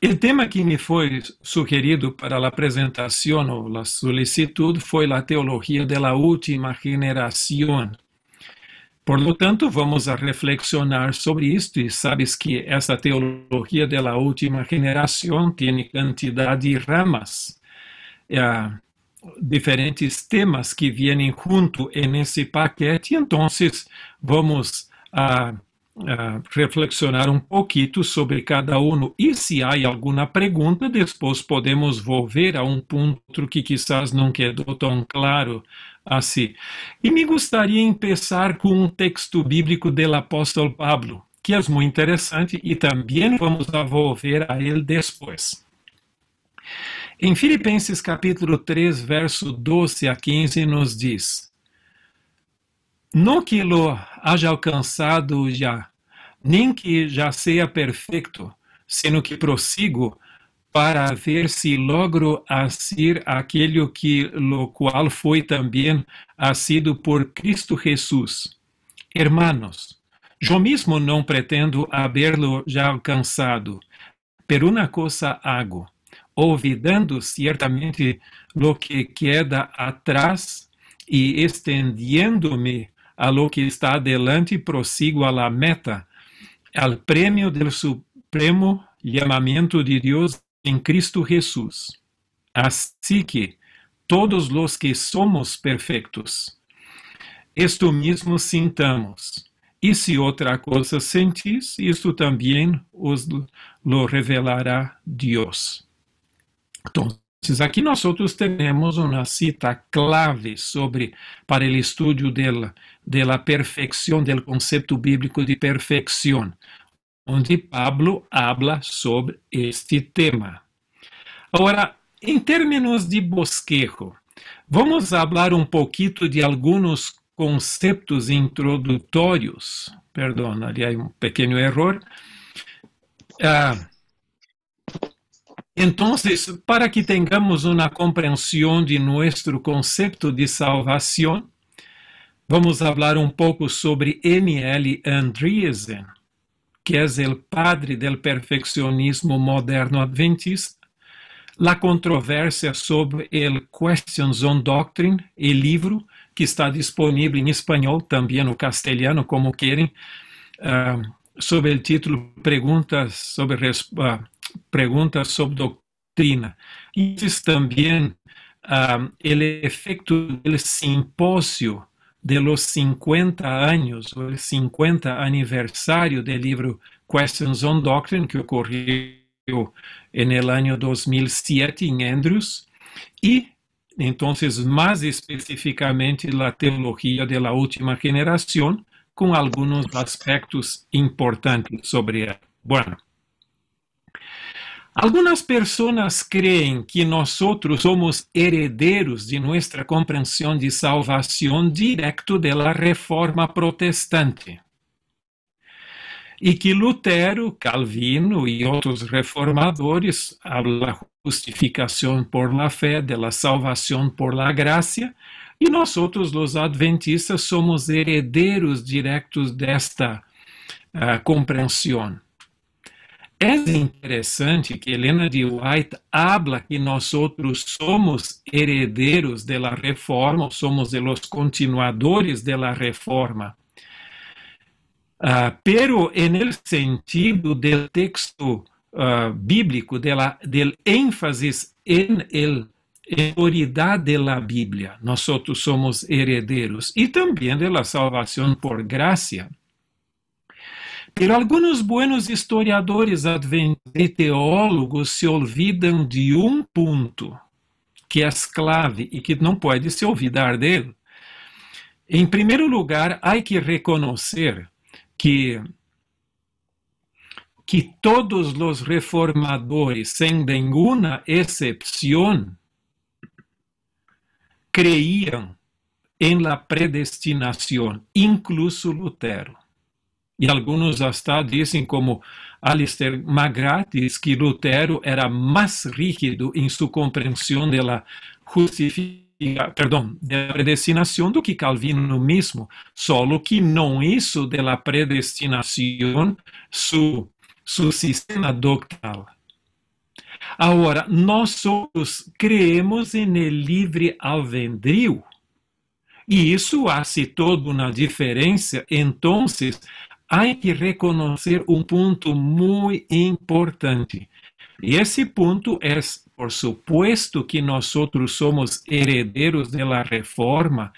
El tema que me foi sugerido para a apresentação ou a solicitud foi a teologia da última geração. Por lo tanto, vamos a reflexionar sobre isto e sabes que essa teologia da última geração tem quantidade de ramas, diferentes temas que vêm junto nesse paquete. Então, vamos a reflexionar um pouquinho sobre cada um e se há alguma pergunta, depois podemos volver a um ponto que quizás não quedou tão claro assim. E me gostaria de começar com um texto bíblico do apóstolo Pablo, que é muito interessante e também vamos volver a ele depois. Em Filipenses capítulo 3, verso 12 a 15, nos diz: não que lo haya alcançado já, nem que já seja perfeito, sino que prossigo para ver se logro hacer aquilo que lo qual foi também sido por Cristo Jesus. Hermanos, yo mismo não pretendo haberlo já alcançado, pero una cosa hago, olvidando ciertamente lo que queda atrás y extendiéndome a lo que está adelante, prosigo a la meta, al premio del supremo llamamiento de Dios en Cristo Jesús. Así que todos los que somos perfectos, esto mismo sintamos. Y si otra cosa sentís, esto también os lo revelará Dios. Entonces, aquí nosotros tenemos una cita clave para el estudio de la perfección, del concepto bíblico de perfección, onde Pablo habla sobre este tema. Agora, em termos de bosquejo, vamos falar um pouquinho de alguns conceitos introdutórios. Perdão, ali há um pequeno erro. Então, para que tenhamos uma compreensão de nosso conceito de salvação, vamos falar um pouco sobre M.L. Andreessen, que é o padre do perfeccionismo moderno adventista, a controvérsia sobre o Questions on Doctrine, o livro que está disponível em espanhol, também no castelhano, como querem, sobre o título Perguntas sobre Doutrina. E também o efeito do simpósio de los 50 anos, o 50 aniversário do livro Questions on Doctrine, que ocorreu no ano 2007 em Andrews, e, então, mais especificamente, a teologia da última geração, com alguns aspectos importantes sobre ela. Bueno, algumas pessoas creem que nós somos herederos de nossa compreensão de salvação direto da reforma protestante. E que Lutero, Calvino e outros reformadores hablam da justificação por la fé, de la salvação por la gracia, e nós, os adventistas, somos herederos diretos desta compreensão. É interessante que Helena de White habla que nós somos herederos da reforma, somos os continuadores da reforma. Pero en el sentido del texto bíblico, del énfasis en la autoridad de la Biblia, nosotros somos herederos y también de la salvación por gracia. Pero algunos buenos historiadores adventistas y teólogos se olvidam de um ponto que é clave e que não pode se olvidar dele. Em primeiro lugar, há que reconhecer que todos os reformadores, sem nenhuma exceção, creíam em la predestinação, incluso Lutero. E alguns até dizem, como Alistair McGrath, diz que Lutero era mais rígido em sua compreensão da predestinação do que Calvino mesmo, solo que não hizo de la predestinação su sistema doctrinal. Agora, nós creemos en el livre albedrío. E isso faz toda uma diferença. Então, há que reconhecer um ponto muito importante. E esse ponto é, por supuesto, que nós somos herederos da reforma,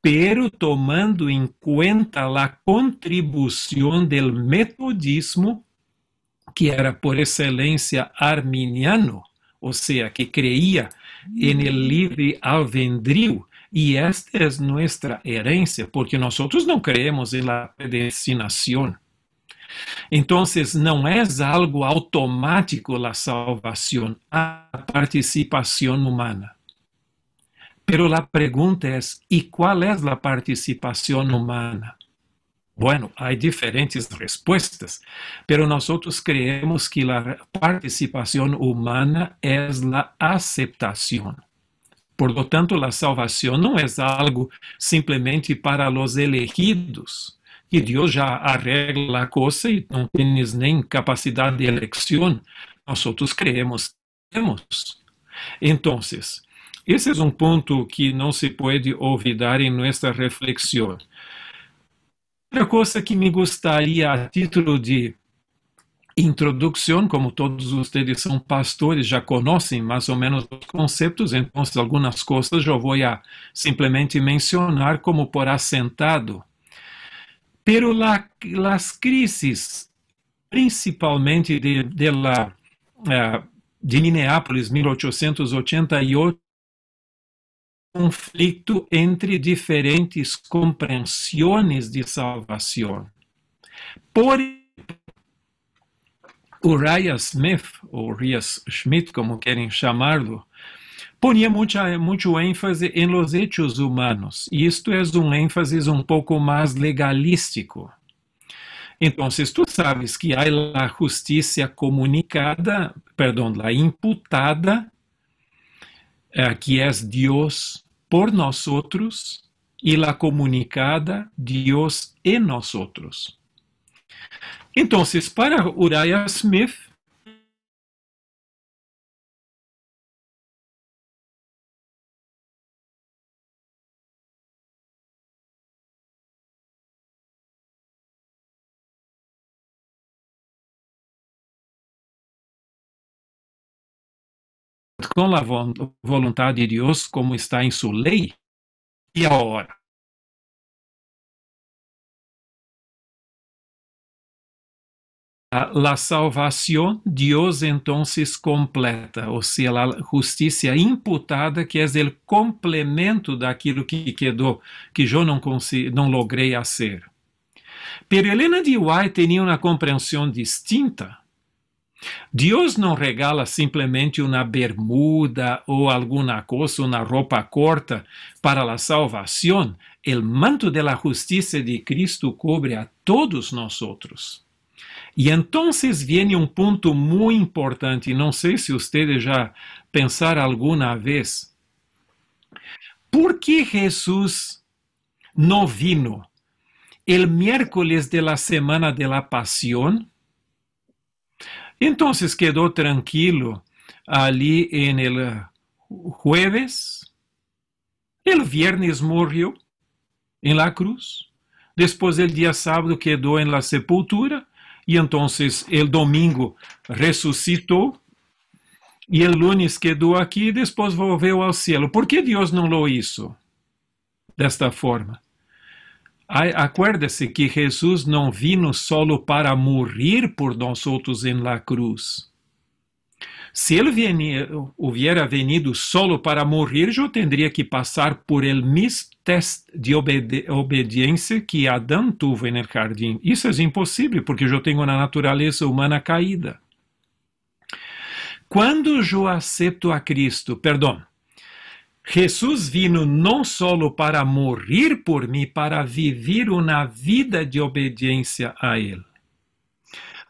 pero tomando em conta a contribuição do metodismo, que era por excelência arminiano, ou seja, que creía en el libre albedrío. Y esta es nuestra herencia, porque nosotros no creemos en la predestinación. Entonces, no es algo automático la salvación, hay participación humana. Pero la pregunta es, ¿y cuál es la participación humana? Bueno, hay diferentes respuestas, pero nosotros creemos que la participación humana es la aceptación. Por lo tanto, la salvación no es algo simplemente para los elegidos, que Dios ya arregla la cosa y no tienes ni capacidad de elección. Nosotros creemos. Entonces, ese es un punto que no se puede olvidar en nuestra reflexión. Outra coisa que me gostaria, a título de introdução, como todos vocês são pastores, já conhecem mais ou menos os conceitos, então algumas coisas eu vou a simplesmente mencionar como por assentado. Pero las crises, principalmente de Minneapolis, 1888, conflito entre diferentes compreensões de salvação. Por Uriah Smith, ou Uriah Schmidt, como querem chamá-lo, ponía mucho énfasis en los hechos humanos, y esto es un énfasis un poco más legalístico. Entonces, tú sabes que hay la justicia comunicada, perdón, la imputada, que es Dios por nosotros, y la comunicada, Dios en nosotros. Entonces, para Uriah Smith, com a vontade de Deus, como está em sua lei, e agora. La salvación, Dios entonces completa, ou seja, a justiça imputada, que é o complemento daquilo que quedou, que eu não logrei fazer. Pero Helena de White tinha uma compreensão distinta. Deus não regala simplesmente uma bermuda ou alguma coisa, uma roupa corta para a salvação. O manto de la justiça de Cristo cobre a todos nós outros. E então vem um ponto muito importante, não sei se vocês já pensaram alguma vez. ¿Por que Jesus não vino el miércoles de la semana de la pasión? Entonces quedó tranquilo ali en el jueves, el viernes murió en la cruz, después el día sábado quedó en la sepultura, y entonces el domingo resucitó, y el lunes quedó aquí y después volvió al cielo. ¿Por qué Dios no lo hizo de esta forma? Acuérdese que Jesús não vino solo para morrer por nós outros em la cruz. Se ele hubiera venido solo para morrer, eu teria que passar por el mismo teste de obediência que Adão tuvo no jardim. Isso é impossível, porque eu tenho uma natureza humana caída. Quando eu aceito a Cristo, Jesus vino não solo para morrer por mim, para viver uma vida de obediência a Ele.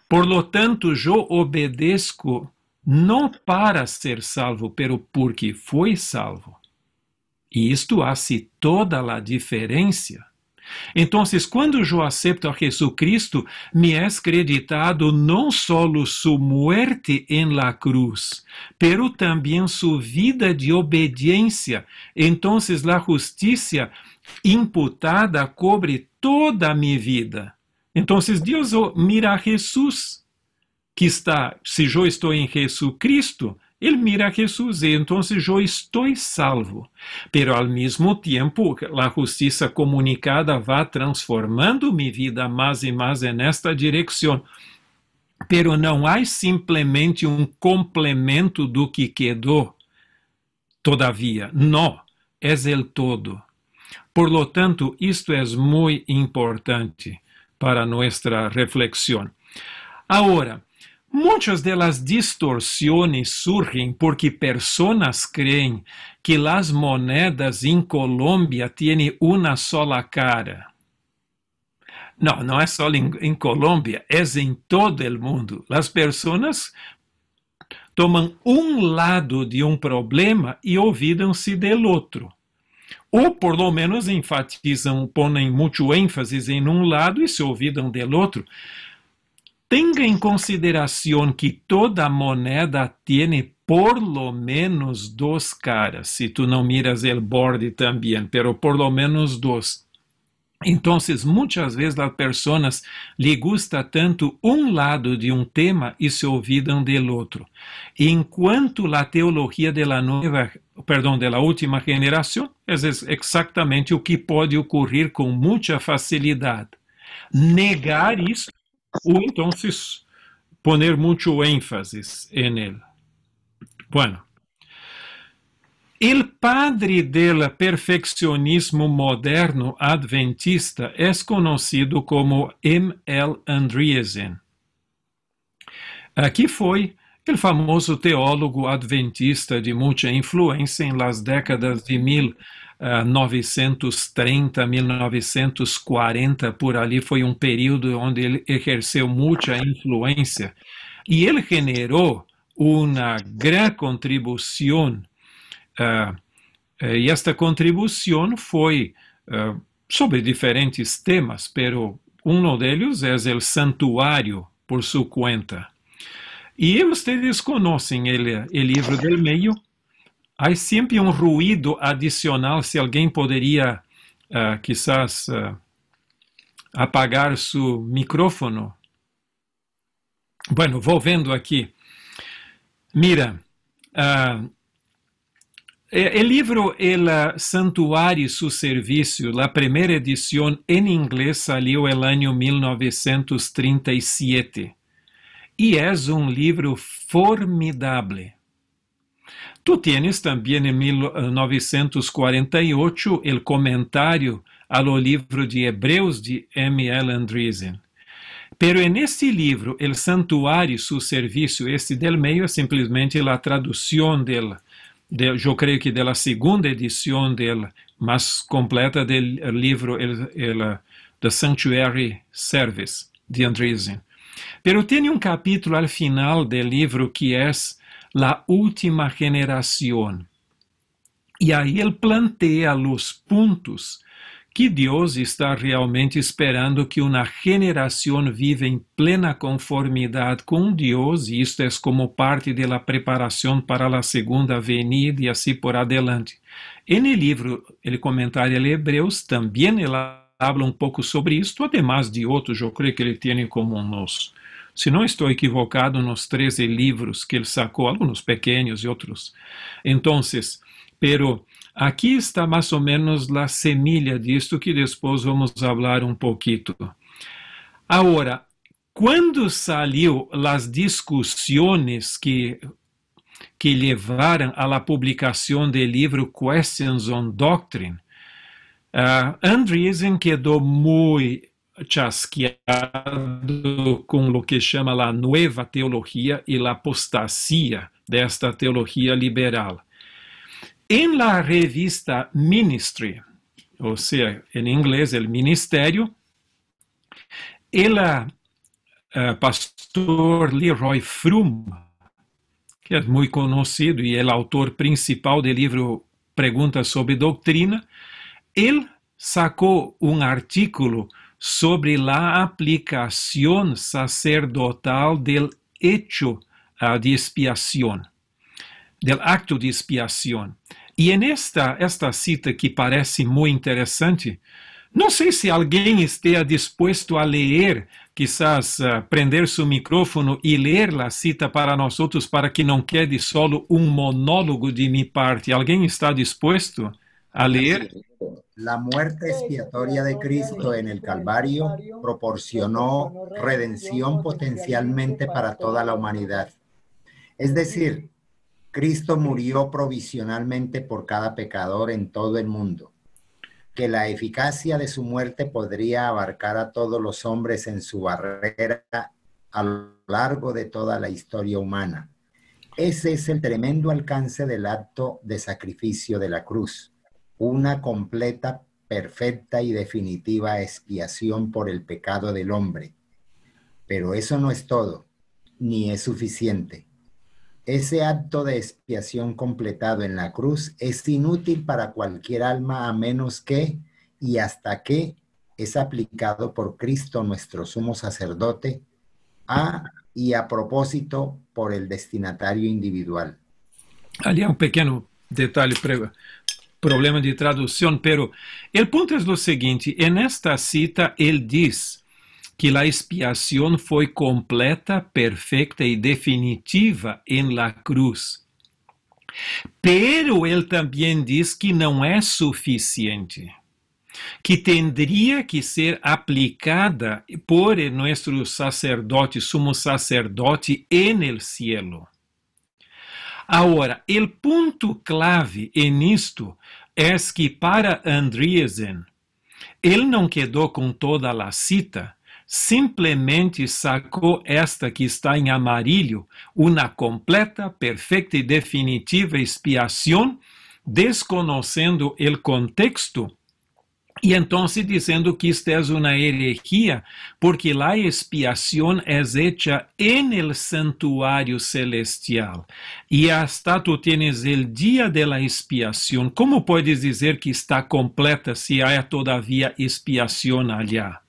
Por lo tanto, eu obedeço não para ser salvo, pero porque fui salvo. E isto hace toda a diferença. Entonces, cuando yo acepto a Jesucristo, me es creditado no solo su muerte en la cruz, pero también su vida de obediencia. Entonces, la justicia imputada cobre toda mi vida. Entonces, Dios mira a Jesús, que está, si yo estoy en Jesucristo, Él mira a Jesús y entonces yo estoy salvo. Pero al mismo tiempo, la justicia comunicada va transformando mi vida más y más en esta dirección. Pero não há simplesmente um complemento do que quedou, todavia. Não, é el todo. Por lo tanto, isto é muito importante para nossa reflexão. Agora, muitas das distorções surgem porque pessoas creem que as moedas em Colômbia têm uma sola cara. Não, não é só em Colômbia, é em todo o mundo. As pessoas tomam lado de problema e olvidam-se do outro. Ou, por lo menos, enfatizam, põem muito ênfase em lado e se olvidam do outro. Tenha em consideração que toda moneda tem por lo menos duas caras, se tu não miras o borde também, pero por lo menos duas. Então, muitas vezes as pessoas lhe gusta tanto lado de tema e se olvidam do outro. Enquanto a teologia da última geração é exatamente o que pode ocorrer com muita facilidade. Negar isso ou então poner muito ênfase em ele. Bueno, el padre del perfeccionismo moderno adventista é conhecido como M.L. Andreessen, que foi o famoso teólogo adventista de muita influência em las décadas de 1930, 1940, por ali foi período onde ele exerceu muita influência e ele generou uma grande contribuição. E esta contribuição foi sobre diferentes temas, pero deles é o santuário por sua conta. E vocês conhecem o livro del meio. Há sempre ruído adicional, se alguém poderia quizás apagar seu micrófono. Bueno, vou vendo aqui. Mira, o livro El Santuário e seu Serviço, a primeira edição em inglês saiu no ano 1937 e é livro formidável. Tu tienes também em 1948 o comentário ao livro de Hebreus de M.L. Andreessen. Pero neste livro, El Santuário e seu Serviço, este del meio é simplesmente a tradução eu creio que da segunda edição mais completa do livro The Sanctuary Service de Andreessen. Pero tem capítulo al final do livro que é a última geração. E aí ele plantea os pontos que Deus está realmente esperando que uma geração viva em plena conformidade com Deus, e isto é como parte da preparação para a segunda venida e assim por adiante. No livro, o comentário de Hebreus, também ele habla pouco sobre isto, además de outros, eu creio que ele tem como uns, se não estou equivocado, nos 13 livros que ele sacou, alguns pequenos e outros. Então, pero aqui está mais ou menos a semilha disto que depois vamos falar pouquito. Agora, quando saiu as discussões que levaram à la publicação do livro Questions on Doctrine, Andreessen quedou muito chasqueado com o que chama a nova teologia e a apostasia desta teologia liberal. Em la revista Ministry, ou seja, em inglês, o Ministério, pastor Leroy Froom, que é muito conhecido e é o autor principal do livro Perguntas sobre Doutrina, ele sacó un artículo sobre la aplicación sacerdotal del hecho de expiación, del acto de expiación. Y en esta cita que parece muy interesante, no sé si alguien esté dispuesto a leer, quizás prender su micrófono y leer la cita para nosotros para que no quede solo un monólogo de mi parte. ¿Alguien está dispuesto a leer? La muerte expiatoria de Cristo en el Calvario proporcionó redención potencialmente para toda la humanidad. Es decir, Cristo murió provisionalmente por cada pecador en todo el mundo, que la eficacia de su muerte podría abarcar a todos los hombres en su barrera a lo largo de toda la historia humana. Ese es el tremendo alcance del acto de sacrificio de la cruz, una completa, perfecta y definitiva expiación por el pecado del hombre. Pero eso no es todo, ni es suficiente. Ese acto de expiación completado en la cruz es inútil para cualquier alma a menos que y hasta que es aplicado por Cristo nuestro sumo sacerdote y a propósito por el destinatario individual. Ali é um pequeno detalhe, problema de tradução, pero el punto es lo seguinte, en esta cita él diz que la expiación fue completa, perfecta y definitiva en la cruz. Pero él también dice que no es suficiente, que tendría que ser aplicada por nuestro sacerdote, sumo sacerdote en el cielo. Agora, o ponto clave nisto é que para Andriessen, ele não quedou com toda a cita, simplesmente sacou esta que está em amarillo, uma completa, perfeita e definitiva expiação, desconhecendo o contexto, e então dizendo que esta é uma herejia, porque a expiação é hecha en el santuário celestial. E hasta tu tienes el dia de la expiação. Como puedes dizer que está completa se há todavia expiação allá?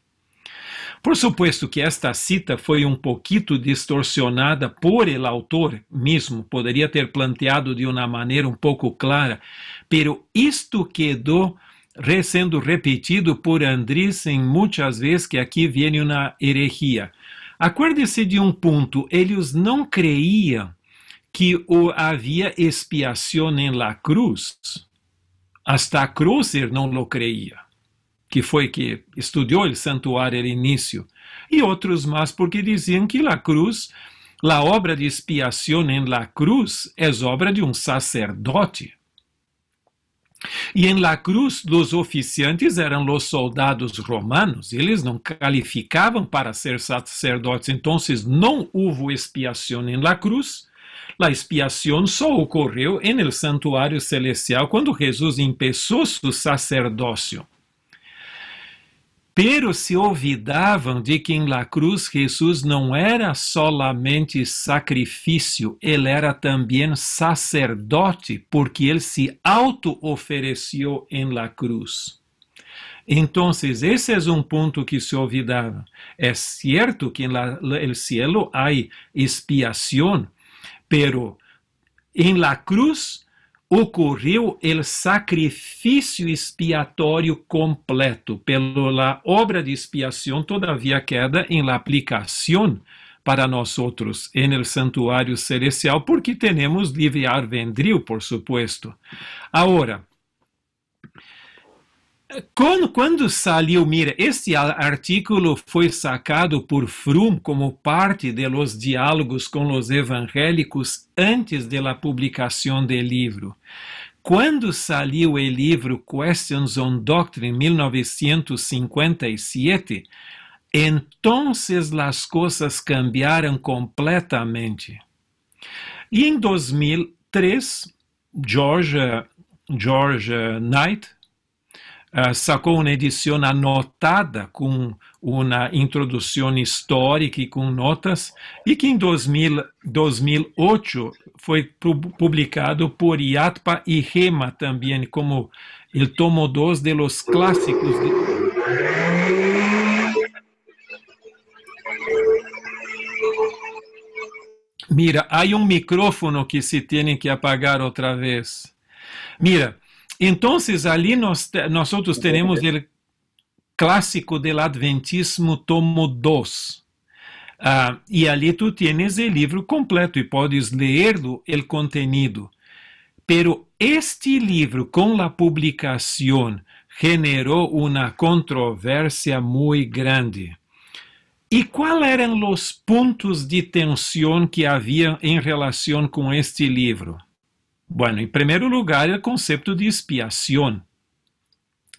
Por supuesto que esta cita foi poquito distorsionada por el autor mesmo, poderia ter planteado de uma maneira pouco clara, pero isto quedou sendo repetido por Andriessen muitas vezes, que aqui vem uma herejia. Acuerde-se de ponto, eles não creiam que havia expiação em la cruz. Hasta Crosser não lo creia, que foi que estudou o santuário no início, e outros mais porque diziam que la cruz, a obra de expiação em la cruz, é obra de sacerdote. E em la cruz, os oficiantes eram os soldados romanos, eles não calificavam para ser sacerdotes, então não houve expiação em la cruz. A expiação só ocorreu em el santuário celestial quando Jesus começou seu sacerdócio. Pero se olvidavam de que em la cruz Jesus não era solamente sacrifício, ele era também sacerdote, porque ele se auto-ofereceu em la cruz. Então, esse é ponto que se olvidava. É certo que no cielo há expiação, pero em la cruz ocorreu o sacrifício expiatório completo, pela obra de expiação todavia queda em la aplicação para nós outros en el santuário celestial, porque temos livre albedrío, por supuesto. Agora, quando saiu, mira, este artículo foi sacado por Fromm como parte de los diálogos com os evangélicos antes de la publicação do livro. Quando saiu o livro Questions on Doctrine, em 1957, então as coisas cambiaram completamente. E em 2003, George Knight sacou uma edição anotada com uma introdução histórica e com notas, e que em 2008 foi publicado por IATPA e REMA também, como el tomo 2 de los clásicos. Mira, hay un micrófono que se tiene que apagar otra vez. Mira, entonces ali nosotros tenemos el clásico del Adventismo tomo 2. E ali tu tienes el livro completo e podes leerlo, el contenido. Pero este livro, con la publicación, generó una controversia muy grande. ¿Y cuáles eran los puntos de tensión que había en relación con este libro? Bueno, en primer lugar, el concepto de expiación,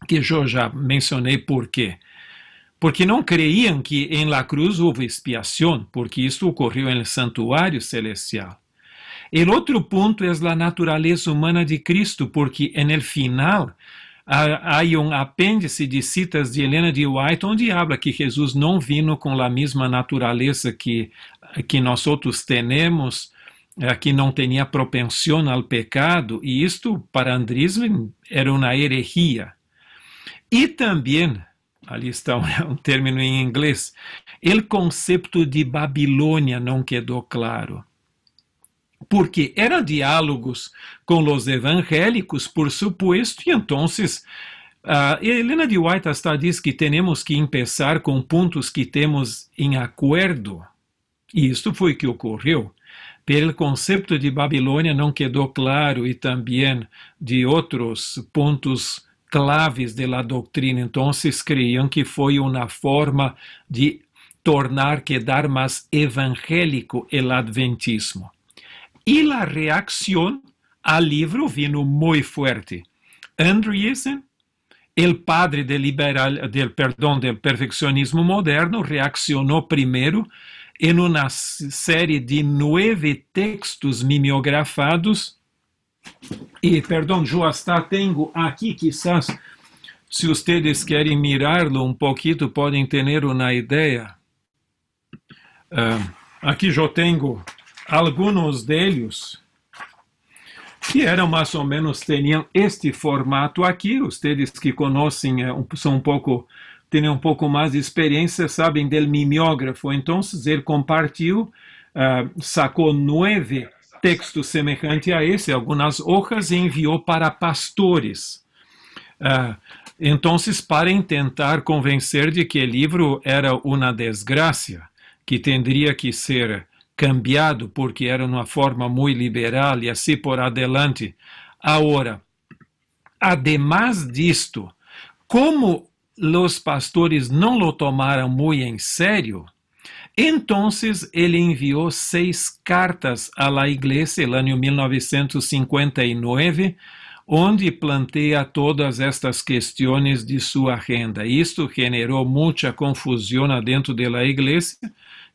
que yo ya mencioné por qué. Porque no creían que en la cruz hubo expiación, porque esto ocurrió en el santuario celestial. El otro punto es la naturaleza humana de Cristo, porque en el final hay un apéndice de citas de Helena de White onde habla que Jesús no vino con la misma naturaleza que nosotros tenemos, que no tenía propensión al pecado, y esto para Andrisman era una herejía. Y también, ali está un término en inglés, el concepto de Babilônia não quedó claro. Porque eran diálogos con los evangélicos, por supuesto, y entonces Helena de White hasta dice que tenemos que empezar con puntos que temos en acuerdo, y esto fue que ocurrió. Pero el concepto de Babilônia não quedó claro, y también de otros puntos claves de la doctrina, entonces creían que fue una forma de tornar, quedar más evangélico el adventismo. Y la reacción al libro vino muy fuerte. Andreasen, el padre del perfeccionismo moderno, reaccionó primero en una serie de 9 textos mimeografados. Y, perdón, yo hasta tengo aquí, quizás, si ustedes quieren mirarlo un poquito, pueden tener una idea. Aquí yo tengo algunos de ellos que eran más o menos, tenían este formato aquí. Ustedes que conocen, son un poco, tienen un poco más de experiencia, saben del mimeógrafo. Entonces él compartió, sacó 9 textos semejantes a ese, algunas hojas, e envió para pastores. Entonces, para intentar convencer de que el libro era una desgracia, que tendría que ser cambiado porque era uma forma muito liberal e assim por adelante. Agora, además disto, como os pastores não lo tomaram muito em sério, entonces ele enviou 6 cartas à la igreja no ano 1959, onde planteia todas estas questões de sua agenda. Isto generou muita confusão dentro da igreja,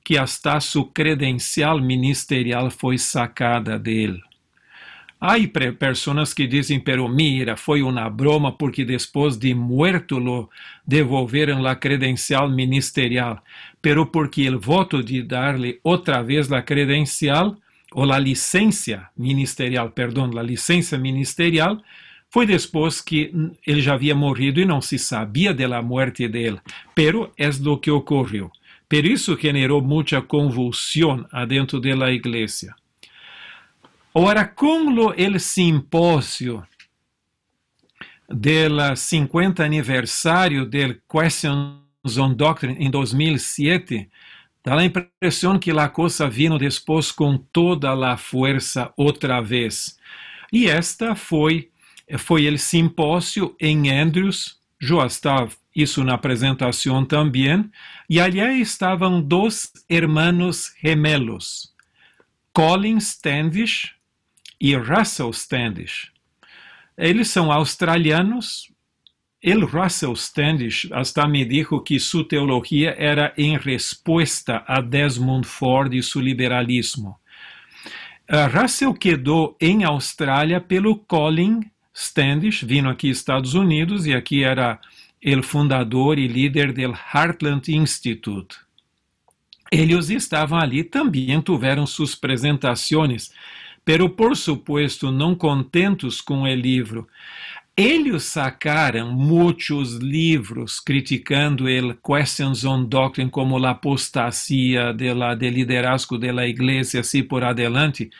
que hasta su credencial ministerial foi sacada dele. Há pessoas que dizem, pero mira, foi uma broma porque depois de muerto lo devolveram a credencial ministerial, pero porque o voto de darle outra vez a credencial, ou a licença ministerial, perdão, a licença ministerial, foi depois que ele já havia morrido e não se sabia da morte dele, pero é lo que ocorreu. Por isso generou muita convulsão adentro da igreja. Ora, com o simpósio do 50 aniversário do Questions on Doctrine em 2007, dá a impressão que a coisa vino depois com toda a força outra vez. E esta foi o simpósio em Andrews. Eu estava isso na apresentação também, e ali estavam 2 hermanos gemelos, Colin Standish e Russell Standish. Eles são australianos. Russell Standish hasta me dijo que sua teologia era em resposta a Desmond Ford e seu liberalismo. Russell quedou em Austrália pelo Colin Standish, vino aqui Estados Unidos, e aqui era o fundador e líder do Heartland Institute. Eles estavam ali, também tiveram suas apresentações, pero por supuesto não contentos com o livro. Eles sacaram muitos livros criticando o Questions on Doctrine como a apostasia de liderazgo da igreja, assim por adelante.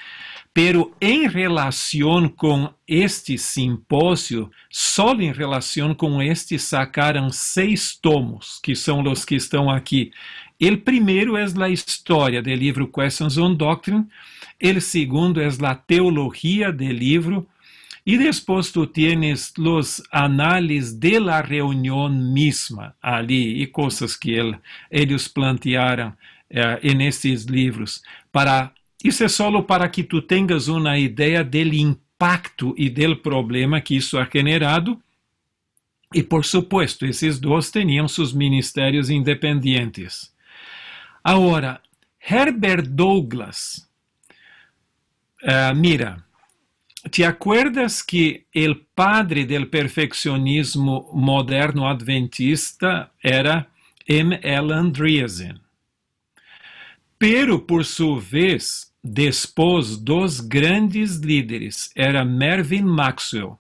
Pero em relação com este simpósio, só em relação com este sacaram 6 tomos, que são os que estão aqui. O primeiro é a história do livro Questions on Doctrine, o segundo é a teologia do livro, e depois tu tienes os análises de la reunião misma ali, e coisas que eles plantearam nesses livros. Isso é só para que tu tenhas uma ideia do impacto e do problema que isso ha generado. E, por supuesto, esses dois tinham seus ministérios independentes. Agora, Herbert Douglas, mira, ¿te acuerdas que o padre do perfeccionismo moderno adventista era M.L. Andreasen? Pero, por sua vez, depois dos grandes líderes, era Mervyn Maxwell,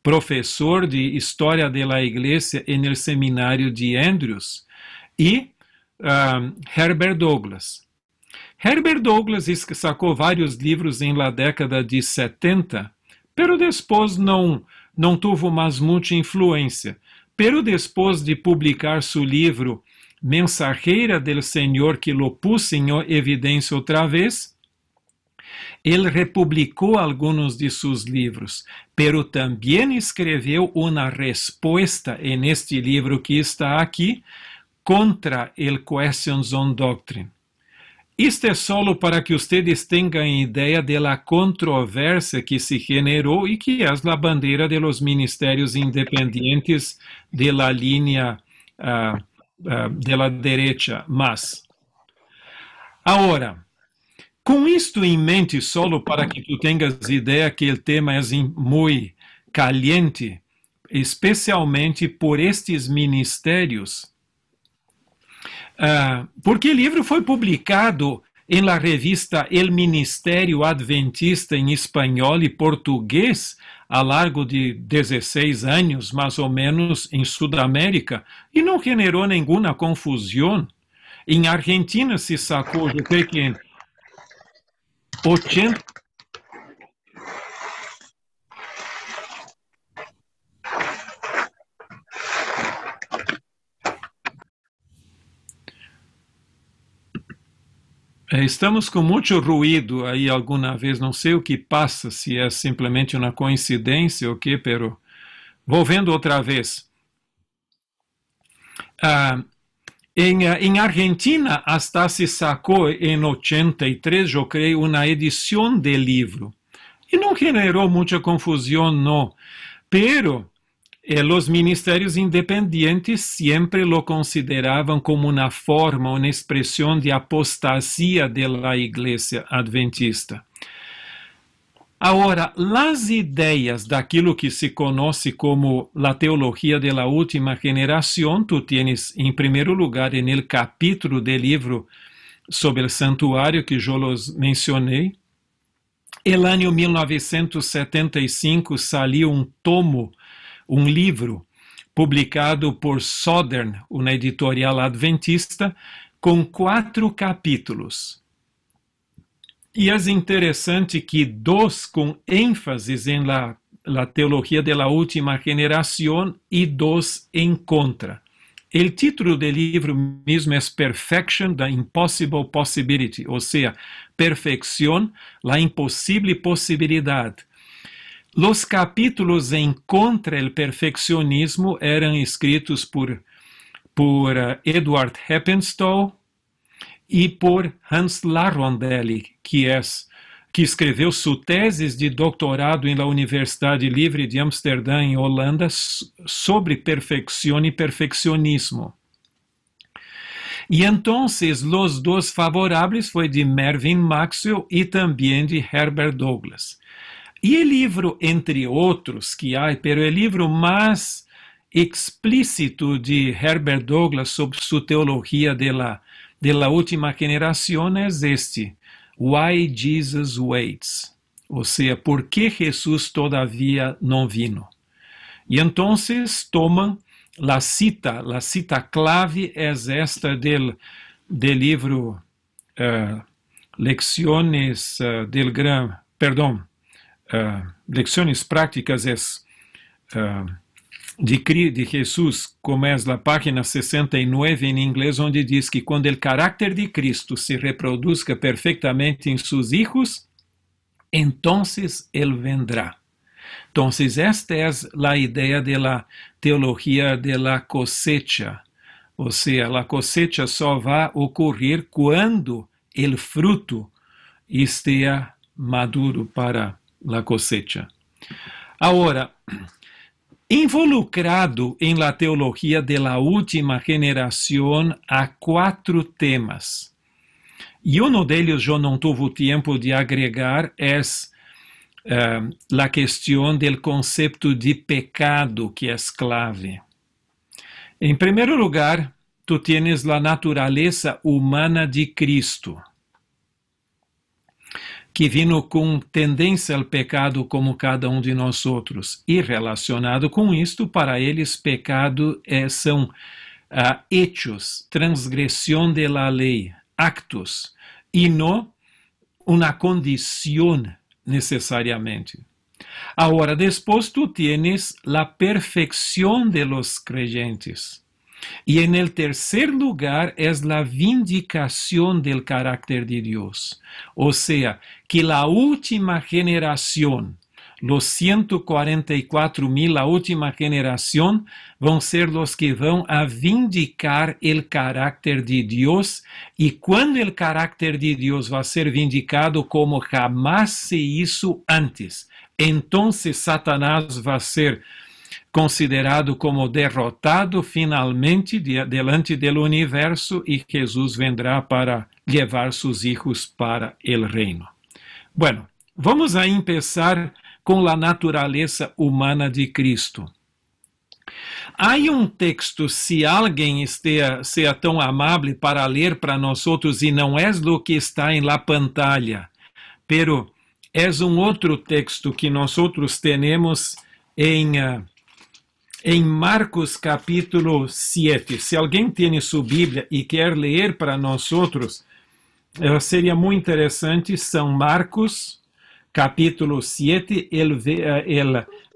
professor de História da Igreja no seminário de Andrews, e Herbert Douglas. Herbert Douglas sacou vários livros em la década de 70, pero depois não teve mais muita influência. Pero depois de publicar seu livro Mensajera del Senhor, que lo puse em evidência outra vez, ele republicou alguns de seus livros, pero também escreveu uma resposta neste livro que está aqui contra o Questions on Doctrine. Isto é só para que vocês tenham ideia da controvérsia que se generou e que é a bandeira de los ministérios independentes de la linha de la derecha. Mas, agora, com isto em mente, só para que tu tenhas ideia que o tema é muito caliente, especialmente por estes ministérios, porque o livro foi publicado em la revista El Ministério Adventista em espanhol e português a largo de 16 anos, mais ou menos, em Sudamérica, e não generou nenhuma confusão. Em Argentina se sacou, eu creio que em 80... Estamos com muito ruído aí alguma vez, não sei o que passa, se é simplesmente uma coincidência ou que, pero vou vendo outra vez. Em Argentina, hasta se sacou em 83, eu creio, uma edição de livro. E não generou muita confusão, não. Pero os ministérios independentes sempre lo consideravam como uma forma, uma expressão de apostasia da Igreja Adventista. Agora, as ideias daquilo que se conhece como a teologia da última geração, tu tienes, em primeiro lugar, no capítulo do livro sobre o santuário que eu los mencionei. No ano 1975 saiu um tomo, um livro publicado por Southern, uma editorial adventista, com 4 capítulos. E é interessante que 2 com ênfase em la teologia da última geração e 2 em contra. O título do livro mesmo é Perfection, the Impossible Possibility, ou seja, perfeição, la impossível possibilidade. Os capítulos em contra o perfeccionismo eram escritos por Edward Heppenstall e por Hans Larondelli, que escreveu sua tese de doutorado na Universidade Livre de Amsterdã, em Holanda, sobre perfeição e perfeccionismo. E então, os 2 favoráveis foi de Mervyn Maxwell e também de Herbert Douglas. E o livro, entre outros que há, pero o livro mais explícito de Herbert Douglas sobre sua teologia de la última geração é este, Why Jesus Waits, ou seja, ¿por que Jesus todavia não vino? E então tomam a cita clave é esta del livro Lecciones del Gran, perdão, Lecciones Prácticas de Jesus, como é a página 69 em inglês, onde diz que quando o caráter de Cristo se reproduzca perfeitamente em seus hijos, entonces Él vendrá. Entonces, esta es la idea de la teología de la cosecha. O sea, la cosecha só va a ocurrir cuando el fruto esté maduro para la cosecha. Ahora, involucrado en la teología de la última generación há 4 temas. E um deles eu não tive tempo de agregar, é a questão do conceito de pecado, que é clave. Em primeiro lugar, tu tienes a natureza humana de Cristo, que vino com tendência ao pecado como cada de nós outros. E relacionado com isto, para eles, pecado são hechos, transgressão de la lei, actos, e não uma condição necessariamente. Agora, depois tu tienes a perfeição de los creyentes. E en el tercer lugar es la vindicación del carácter de Dios. O sea, que la última generación, los 144,000, la última generación, vão ser los que vão a vindicar el carácter de Dios. E quando el carácter de Dios va a ser vindicado como jamás se hizo antes, entonces Satanás va a ser considerado como derrotado finalmente delante do universo e Jesus vendrá para levar seus hijos para o reino. Bueno, vamos a empezar com a natureza humana de Cristo. Há texto, se alguém seja tão amável para ler para nós outros, e não é o que está em la pantalla, pero é outro texto que nós outros temos em Marcos capítulo 7. Se alguém tem sua Bíblia e quer ler para nós outros, seria muito interessante. São Marcos capítulo 7, el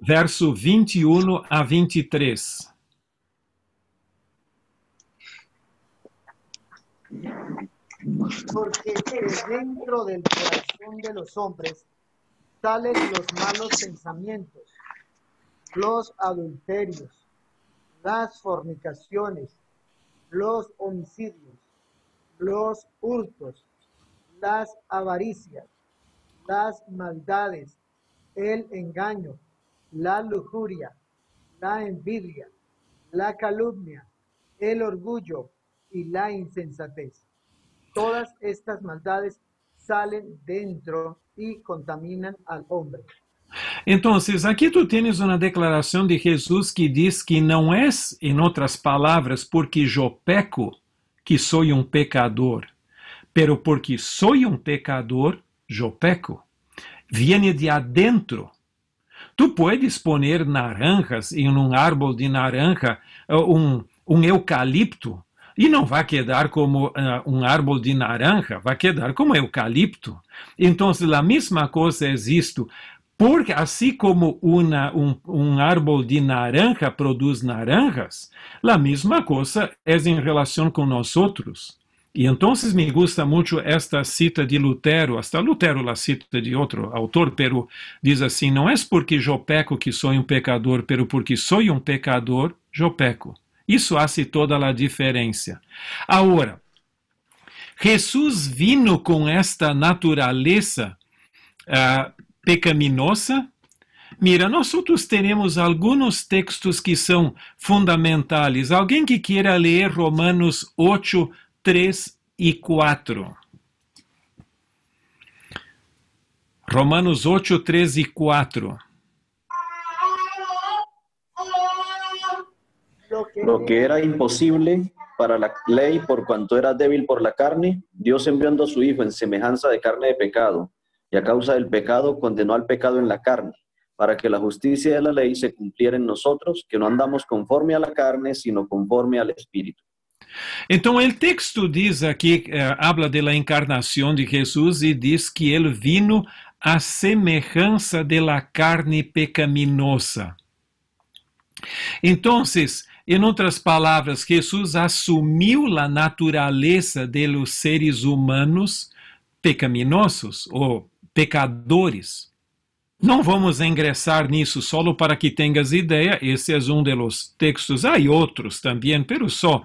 verso 21 a 23. Porque de dentro del corazón de los hombres salen los malos pensamientos, los adulterios, las fornicaciones, los homicidios, los hurtos, las avaricias, las maldades, el engaño, la lujuria, la envidia, la calumnia, el orgullo y la insensatez. Todas estas maldades salen dentro y contaminan al hombre. Então, aqui tu tens uma declaração de Jesus que diz que não é, em outras palavras, porque eu peco que sou um pecador, pero porque sou um pecador, eu peco. Viene de adentro. Tu puedes poner naranjas em árbol de naranja, eucalipto, e não vai quedar como árbol de naranja, vai quedar como eucalipto. Então, a mesma coisa é isto. Porque assim como árbol de naranja produz naranjas, a mesma coisa é em relação com nós outros. E então me gusta muito esta cita de Lutero, hasta Lutero a cita de outro autor, pero diz assim, não é porque eu peco que sou um pecador, pero porque sou um pecador, eu peco. Isso faz toda a diferença. Agora, Jesus vino com esta natureza pecaminosa. Mira, nós outros temos alguns textos que são fundamentais. Alguém que queira ler Romanos 8, 3 e 4. Romanos 8, 3 y 4. Lo que era imposible para la ley, por cuanto era débil por la carne, Dios enviando a su Hijo en semejanza de carne de pecado, y a causa del pecado condenó al pecado en la carne, para que la justicia de la ley se cumpliera en nosotros, que no andamos conforme a la carne, sino conforme al Espíritu. Então, o texto diz aqui, habla de la encarnação de Jesus e diz que ele vino à semelhança de la carne pecaminosa. Então, em outras palavras, Jesus assumiu a natureza de los seres humanos pecaminosos ou pecadores. Não vamos ingressar nisso solo para que tenhas ideia, esse é um dos textos, há outros também, pero só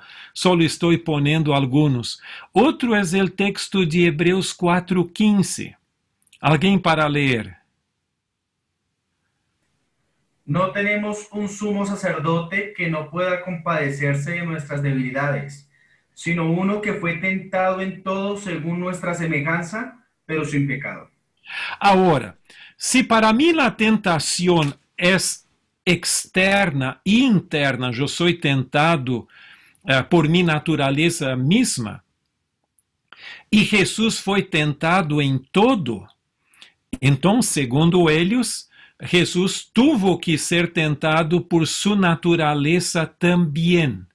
estou ponendo alguns. Outro é o texto de Hebreus 4:15. Alguém para ler? No tenemos un sumo sacerdote que no pueda compadecerse de nuestras debilidades, sino uno que fue tentado en todo según nuestra semejanza, pero sin pecado. Agora, se para mim a tentação é externa e interna, eu sou tentado por minha natureza mesma, e Jesus foi tentado em todo, então, segundo eles, Jesus tuvo que ser tentado por sua natureza também.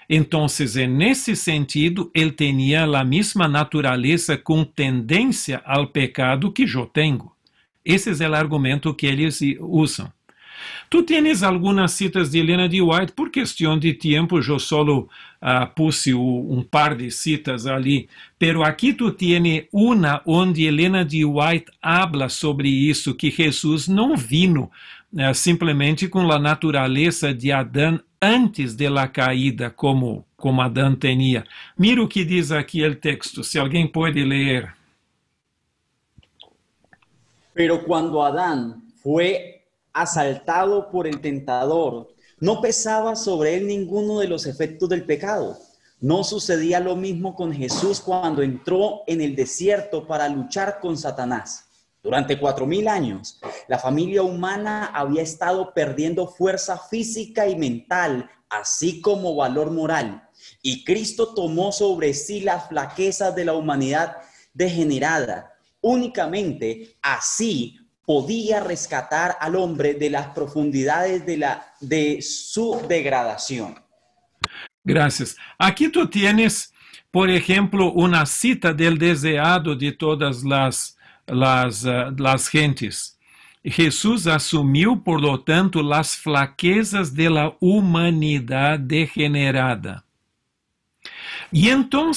Então, nesse sentido, ele tinha a mesma natureza com tendência ao pecado que eu tenho. Esse é o argumento que eles usam. Tu tens algumas citas de Ellen G. White, por questão de tempo, eu só puse par de citas ali, pero aqui tu tienes uma onde Ellen G. White habla sobre isso, que Jesus não vino simplesmente com a natureza de Adão antes da caída, como Adão tinha. Mira o que diz aqui o texto, se alguém pode ler. Pero cuando Adán fue asaltado por el tentador, no pesaba sobre él ninguno de los efectos del pecado. No sucedía lo mismo con Jesús cuando entró en el desierto para luchar con Satanás. Durante 4,000 años, la familia humana había estado perdiendo fuerza física y mental, así como valor moral. Y Cristo tomó sobre sí las flaquezas de la humanidad degenerada. Únicamente así podía rescatar al hombre de las profundidades de su degradación. Gracias. Aquí tú tienes, por ejemplo, una cita del deseado de todas las gentes. Jesús asumió, por lo tanto, las flaquezas de la humanidad degenerada. E então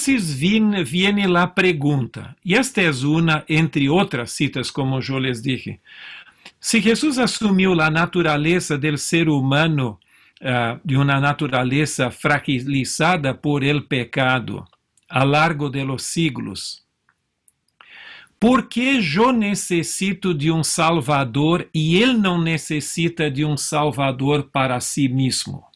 viene la pregunta, e esta é uma entre outras citas, como eu les dije. Se Jesus assumiu a natureza del ser humano, de uma natureza fragilizada por el pecado, a largo de los siglos, por que eu necessito de um Salvador e ele não necessita de um Salvador para si mesmo?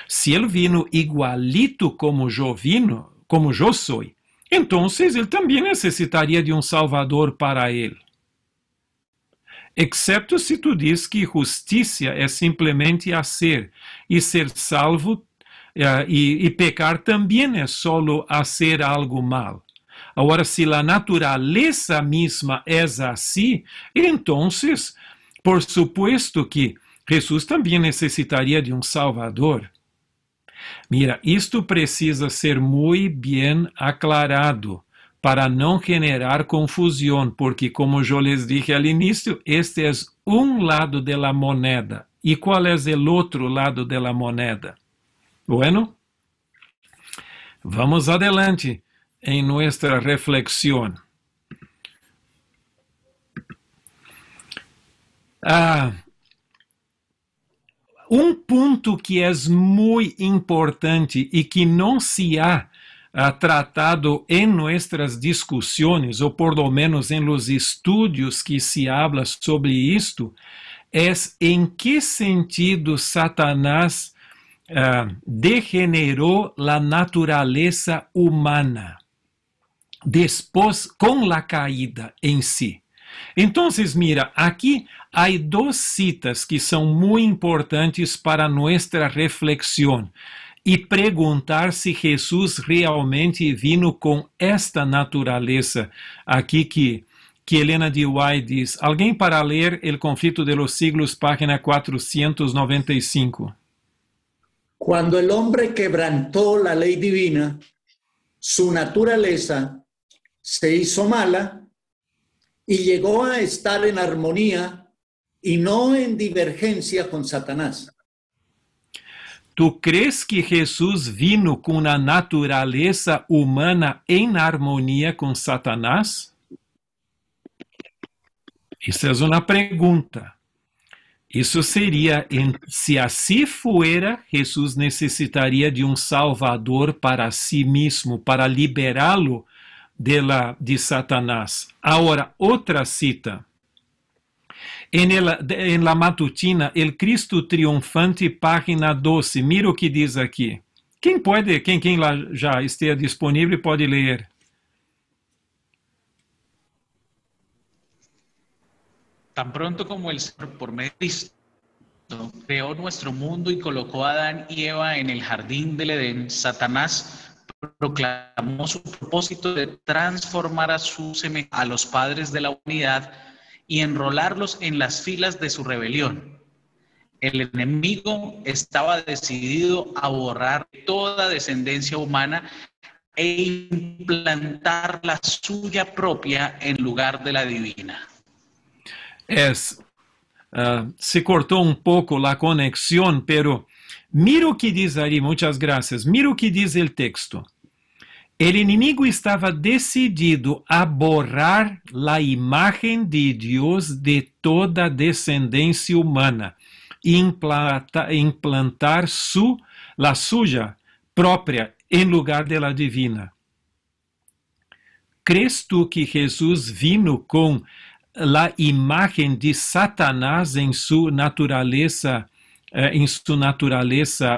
Se ele vino igualito como eu sou, então ele também necessitaria de um Salvador para ele. Exceto se tu diz que justiça é simplesmente hacer, e ser salvo e pecar também é solo hacer algo mal. Agora, se a natureza mesma é assim, então, por supuesto que Jesus também necessitaria de um Salvador. Mira, isto precisa ser muito bem aclarado para não generar confusão, porque, como eu les dije al início, este é lado de la moneda. E qual é o outro lado de la moneda? Bueno, vamos adelante em nossa reflexão. Ponto que é muito importante e que não se ha tratado em nossas discussões, ou por lo menos em los estudos que se habla sobre isto, é em que sentido Satanás degenerou a natureza humana depois com a caída em si. Entonces, mira, aquí hay dos citas que son muy importantes para nuestra reflexión y preguntar si Jesús realmente vino con esta naturaleza aquí que Helena de White dice. ¿Alguien para leer El conflicto de los siglos, página 495? Cuando el hombre quebrantó la ley divina, su naturaleza se hizo mala y llegó a estar en armonía y no en divergencia con Satanás. ¿Tú crees que Jesús vino con una naturaleza humana en armonía con Satanás? Esa es una pregunta. Eso sería, si así fuera, Jesús necesitaría de un Salvador para sí mismo, para liberarlo de Satanás. Ahora, otra cita. En la matutina, El Cristo Triunfante, página 12. Mira o que diz aqui. Quem já esteja disponível pode ler. Tan pronto como el Señor, por medio de Cristo, creó nuestro mundo y colocó a Adán y Eva en el jardín del Edén, Satanás proclamó su propósito de transformar a los padres de la humanidad y enrolarlos en las filas de su rebelión. El enemigo estaba decidido a borrar toda descendencia humana e implantar la suya propia en lugar de la divina. Se cortou um pouco a conexão, pero mira o que diz aí, muitas graças. Mira o que diz o texto. El enemigo estava decidido a borrar a imagem de Deus de toda a descendência humana e implantar a suya própria em lugar de la divina. ¿Crees tu que Jesus vino com la imagen de Satanás en su naturaleza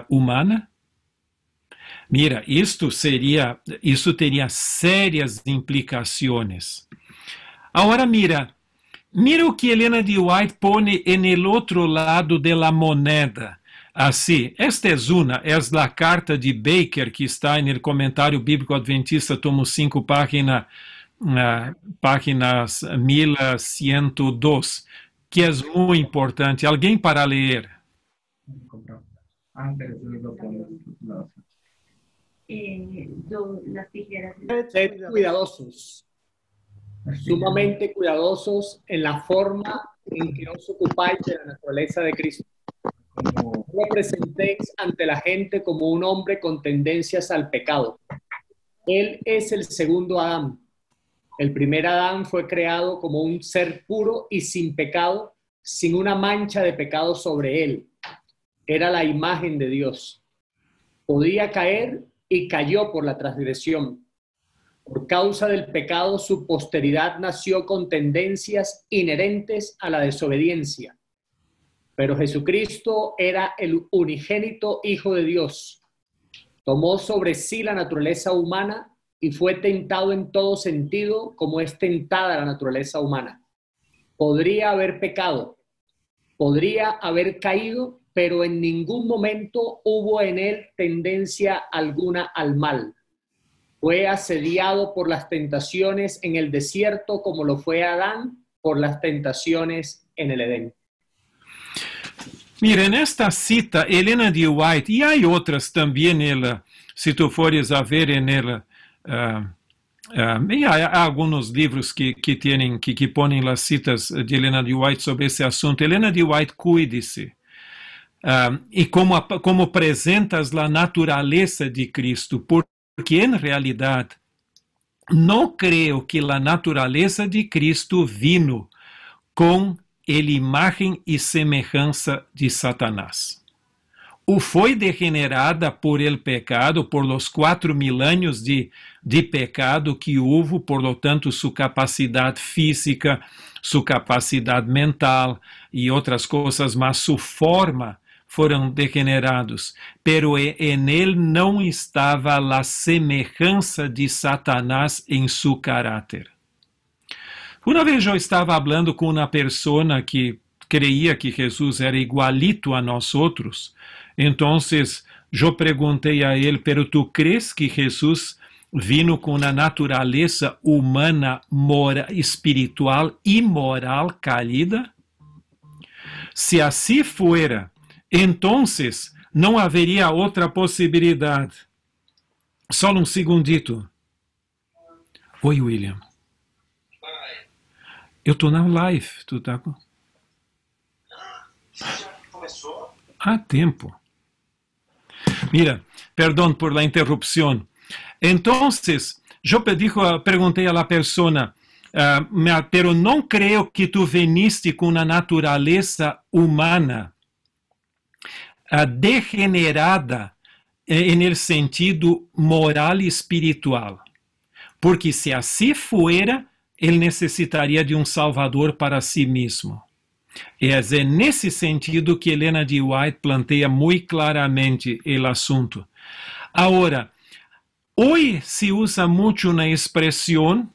humana? Mira, isso teria sérias implicações. Agora mira o que Helena de White pone en el outro lado de la moneda. Assim, esta é a carta de Baker que está en el Comentário Bíblico Adventista, tomo 5, páginas 1102, que é muito importante. Alguém para ler? Sed cuidadosos, sumamente cuidadosos en la forma en que os ocupáis de la naturaleza de Cristo. No presentéis ante la gente como un hombre con tendencias al pecado. Él es el segundo Adán. El primer Adán fue creado como un ser puro y sin pecado, sin una mancha de pecado sobre él. Era la imagen de Dios. Podía caer y cayó por la transgresión. Por causa del pecado, su posteridad nació con tendencias inherentes a la desobediencia. Pero Jesucristo era el unigénito Hijo de Dios. Tomó sobre sí la naturaleza humana y fue tentado en todo sentido como es tentada la naturaleza humana. Podría haber pecado, podría haber caído, pero en ningún momento hubo en él tendencia alguna al mal. Fue asediado por las tentaciones en el desierto como lo fue Adán por las tentaciones en el Edén. Mira, nesta cita, Helena de White, e há outras também nela, se tu fores a ver nela, há alguns livros que põem as citas de Helena de White sobre esse assunto. Helena de White, cuide-se. E como apresentas a natureza de Cristo, porque em realidade não creio que a natureza de Cristo vino com a imagem e semelhança de Satanás. O foi degenerada por el pecado, por los 4.000 anos de pecado que houve, por lo tanto, sua capacidade física, sua capacidade mental e outras coisas, mas sua forma foram degenerados. Pero en él não estava a semelhança de Satanás em seu caráter. Una vez yo estaba hablando con una persona que creía que Jesús era igualito a nosotros. Entonces yo pregunté a él, ¿pero tú crees que Jesús vino con una naturaleza humana, espiritual y moral caída? Si así fuera, entonces não haveria outra possibilidade. Só um segundito. Oi, William. Eu estou na live. Tu tá com... Começou? Há tempo. Mira, perdão por la interrupção. Entonces, yo pregunté a la persona, pero no creo que tú veniste con una naturaleza humana degenerada en el sentido moral y espiritual. Porque si así fuera, él necesitaría de un salvador para sí mismo. Es en ese sentido que Elena G. White plantea muy claramente el asunto. Ahora, hoy se usa mucho una expresión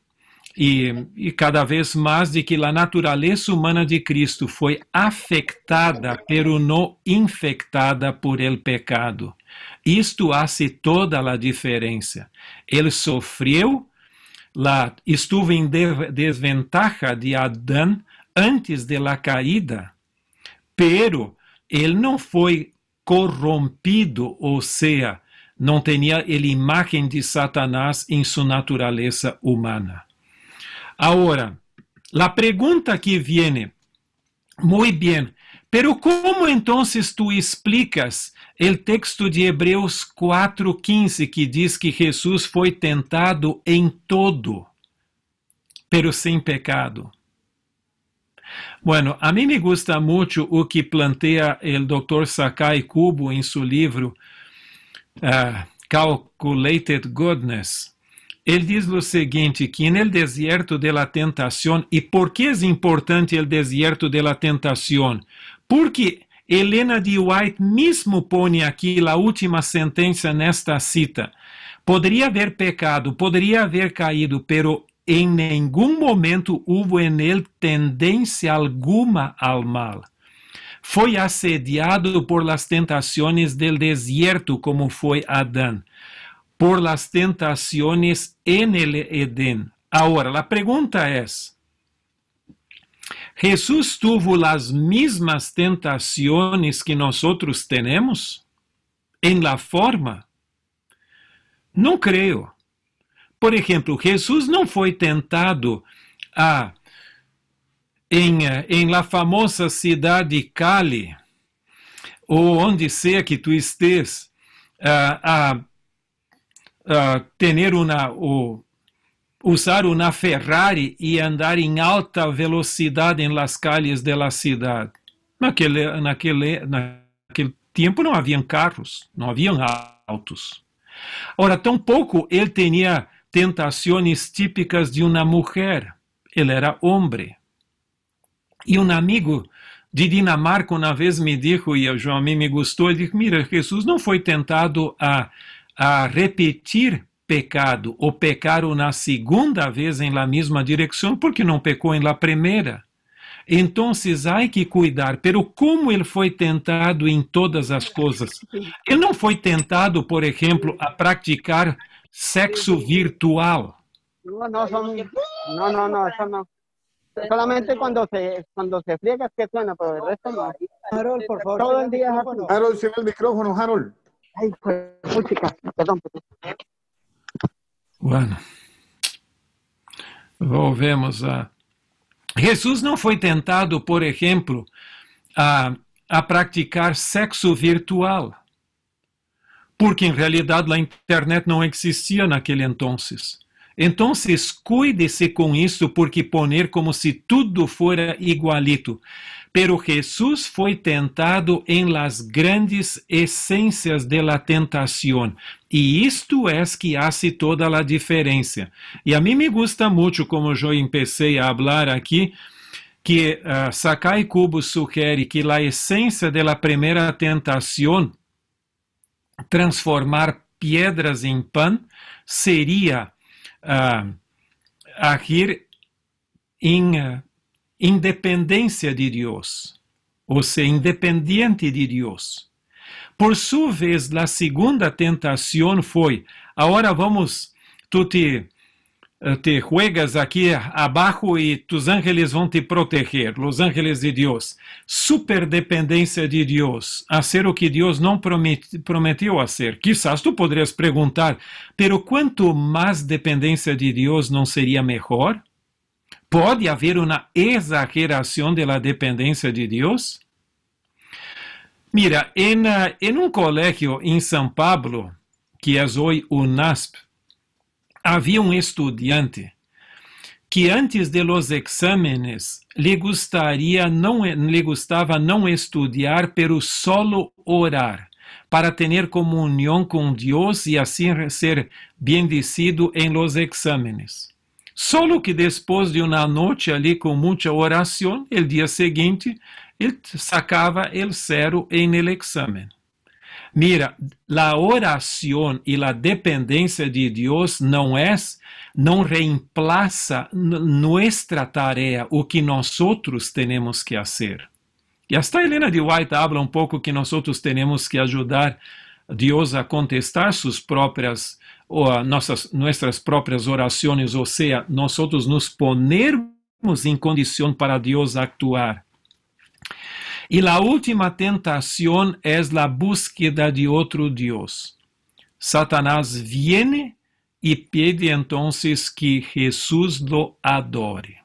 y cada vez más de que la naturaleza humana de Cristo fue afectada, pero no infectada por el pecado. Esto hace toda la diferencia. Él sufrió, estuvo en desventaja de Adán antes de la caída, pero él no fue corrompido, o sea, no tenía la imagen de Satanás en su naturaleza humana. Ahora, la pregunta que viene, muy bien, pero ¿cómo entonces tú explicas el texto de Hebreos 4:15 que dice que Jesús fue tentado en todo, pero sin pecado? Bueno, a mí me gusta mucho o que plantea el Dr. Sakai Kubo en su libro Calculated Goodness. Él dice lo seguinte, que en el desierto de la tentación, ¿y por qué es importante el desierto de la tentación? Porque Elena G. White mismo pone aquí la última sentencia en esta cita. Podría haber pecado, podría haber caído, pero en ningún momento hubo en él tendencia alguna al mal. Fue asediado por las tentaciones del desierto como fue Adán, por las tentaciones en el Edén. Ahora, la pregunta es, ¿Jesús tuvo las mismas tentaciones que nosotros tenemos? ¿En la forma? No creo. Por ejemplo, Jesús no fue tentado en la famosa ciudad de Cali, o donde sea que tú estés, usar una Ferrari y andar en alta velocidad en las calles de la ciudad. En aquel tiempo no habían carros, no habían autos. Ahora, tampoco él tenía tentaciones típicas de una mujer. Él era hombre. Y un amigo de Dinamarca una vez me dijo, y a mí me gustó, él dijo, mira, Jesús no fue tentado a repetir pecado o pecar una segunda vez en la misma dirección porque no pecó en la primera. Entonces hay que cuidar, pero como él fue tentado en todas las cosas, él no fue tentado, por ejemplo, a practicar sexo virtual. No, eso no. Solamente cuando se friega es que suena, pero el resto no. Harold, por favor. Todo el día es así. Harold, cierra el micrófono, Harold. Ay, pues, música. Perdón. Bueno, volvemos a... Jesús no fue tentado, por ejemplo, a practicar sexo virtual, porque en realidad la internet no existía en aquel entonces. Entonces, cuídese con esto, porque poner como si todo fuera igualito. Pero Jesús fue tentado en las grandes esencias de la tentación. Y esto es que hace toda la diferencia. Y a mí me gusta mucho, como yo empecé a hablar aquí, que Sakai Kubo sugiere que la esencia de la primera tentación, transformar piedras en pan, sería agir independência de Deus, ou seja, independiente de Deus. Por sua vez, a segunda tentação foi, agora tu te juegas aqui abaixo e tus ángeles vão te proteger, os ángeles de Deus. Superdependência de Deus, fazer o que Deus não prometeu fazer. Quizás tu poderias perguntar, pero quanto mais dependência de Deus não seria melhor? Pode haver uma exageração da dependência de Deus? Mira, em um colégio em São Paulo, que é hoje UNASP, havia um estudante que antes de los exámenes lhe gustava não estudar, pero solo orar, para ter comunhão com Deus e assim ser bendecido em los exámenes. Solo que depois de uma noite ali com muita oração, el dia seguinte, ele sacava el 0 em el examen. Mira, a oração e a dependência de Deus não reemplaça nossa tarefa, o que nós temos que fazer. E hasta Helena de White habla um pouco que nós temos que ajudar Deus a contestar suas próprias nossas próprias orações, ou seja, nós nos ponermos em condição para Deus actuar. E a última tentação é a búsqueda de outro Deus. Satanás viene e pede então que Jesus lo adore.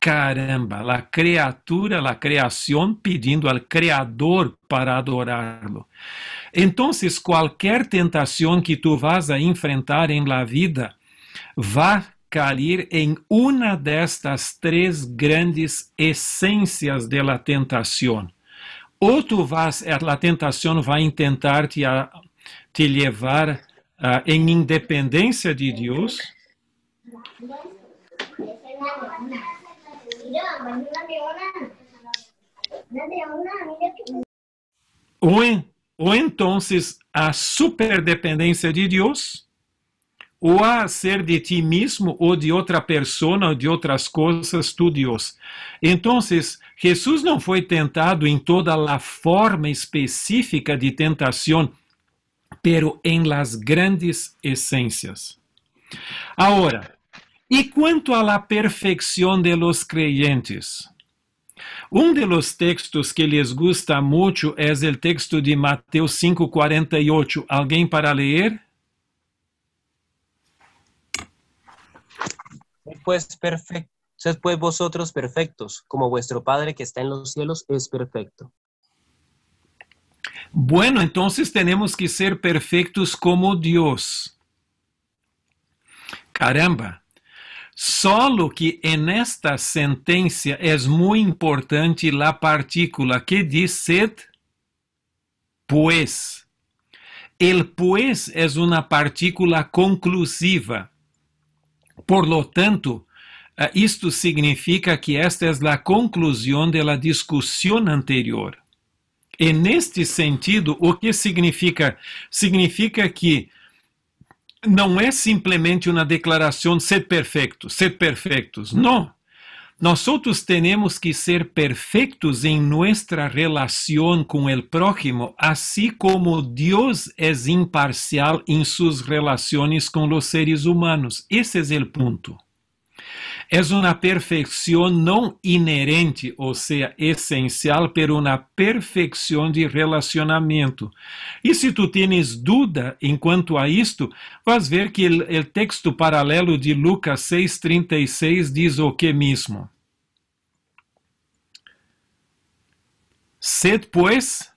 Caramba, a criatura, a criação pedindo ao Criador para adorá-lo. Então, qualquer tentação que tu vas a enfrentar em la vida vai cair em uma destas três grandes essências da tentação. Ou a tentação vai tentar te levar em independência de Deus, ou então a superdependência de Deus, ou a ser de ti mesmo, ou de outra pessoa, ou de outras coisas, tu Deus. Então, Jesus não foi tentado em toda a forma específica de tentação, pero em las grandes essências. Agora, e quanto a la perfeição de los creyentes? Um de los textos que les gusta mucho é o texto de Mateus 5:48. Alguém para ler? Sed pues vosotros perfectos, como vuestro Padre que está en los cielos es perfecto. Bueno, entonces tenemos que ser perfectos como Dios. Caramba, solo que en esta sentencia es muy importante la partícula que dice sed, pues. El pues es una partícula conclusiva. Por lo tanto, isto significa que esta es la conclusión de la discusión anterior. En este sentido, o que significa? Significa que não é simplesmente uma declaração sed perfectos. Não. Nós temos que ser perfectos em nossa relação com o prójimo, assim como Deus é imparcial em suas relações com os seres humanos. Esse é o ponto. É uma perfeição não inerente, ou seja, essencial, pero uma perfeição de relacionamento. E se tu tens dúvida em quanto a isto, vas ver que o texto paralelo de Lucas 6:36 diz o que mesmo. Sed, pues,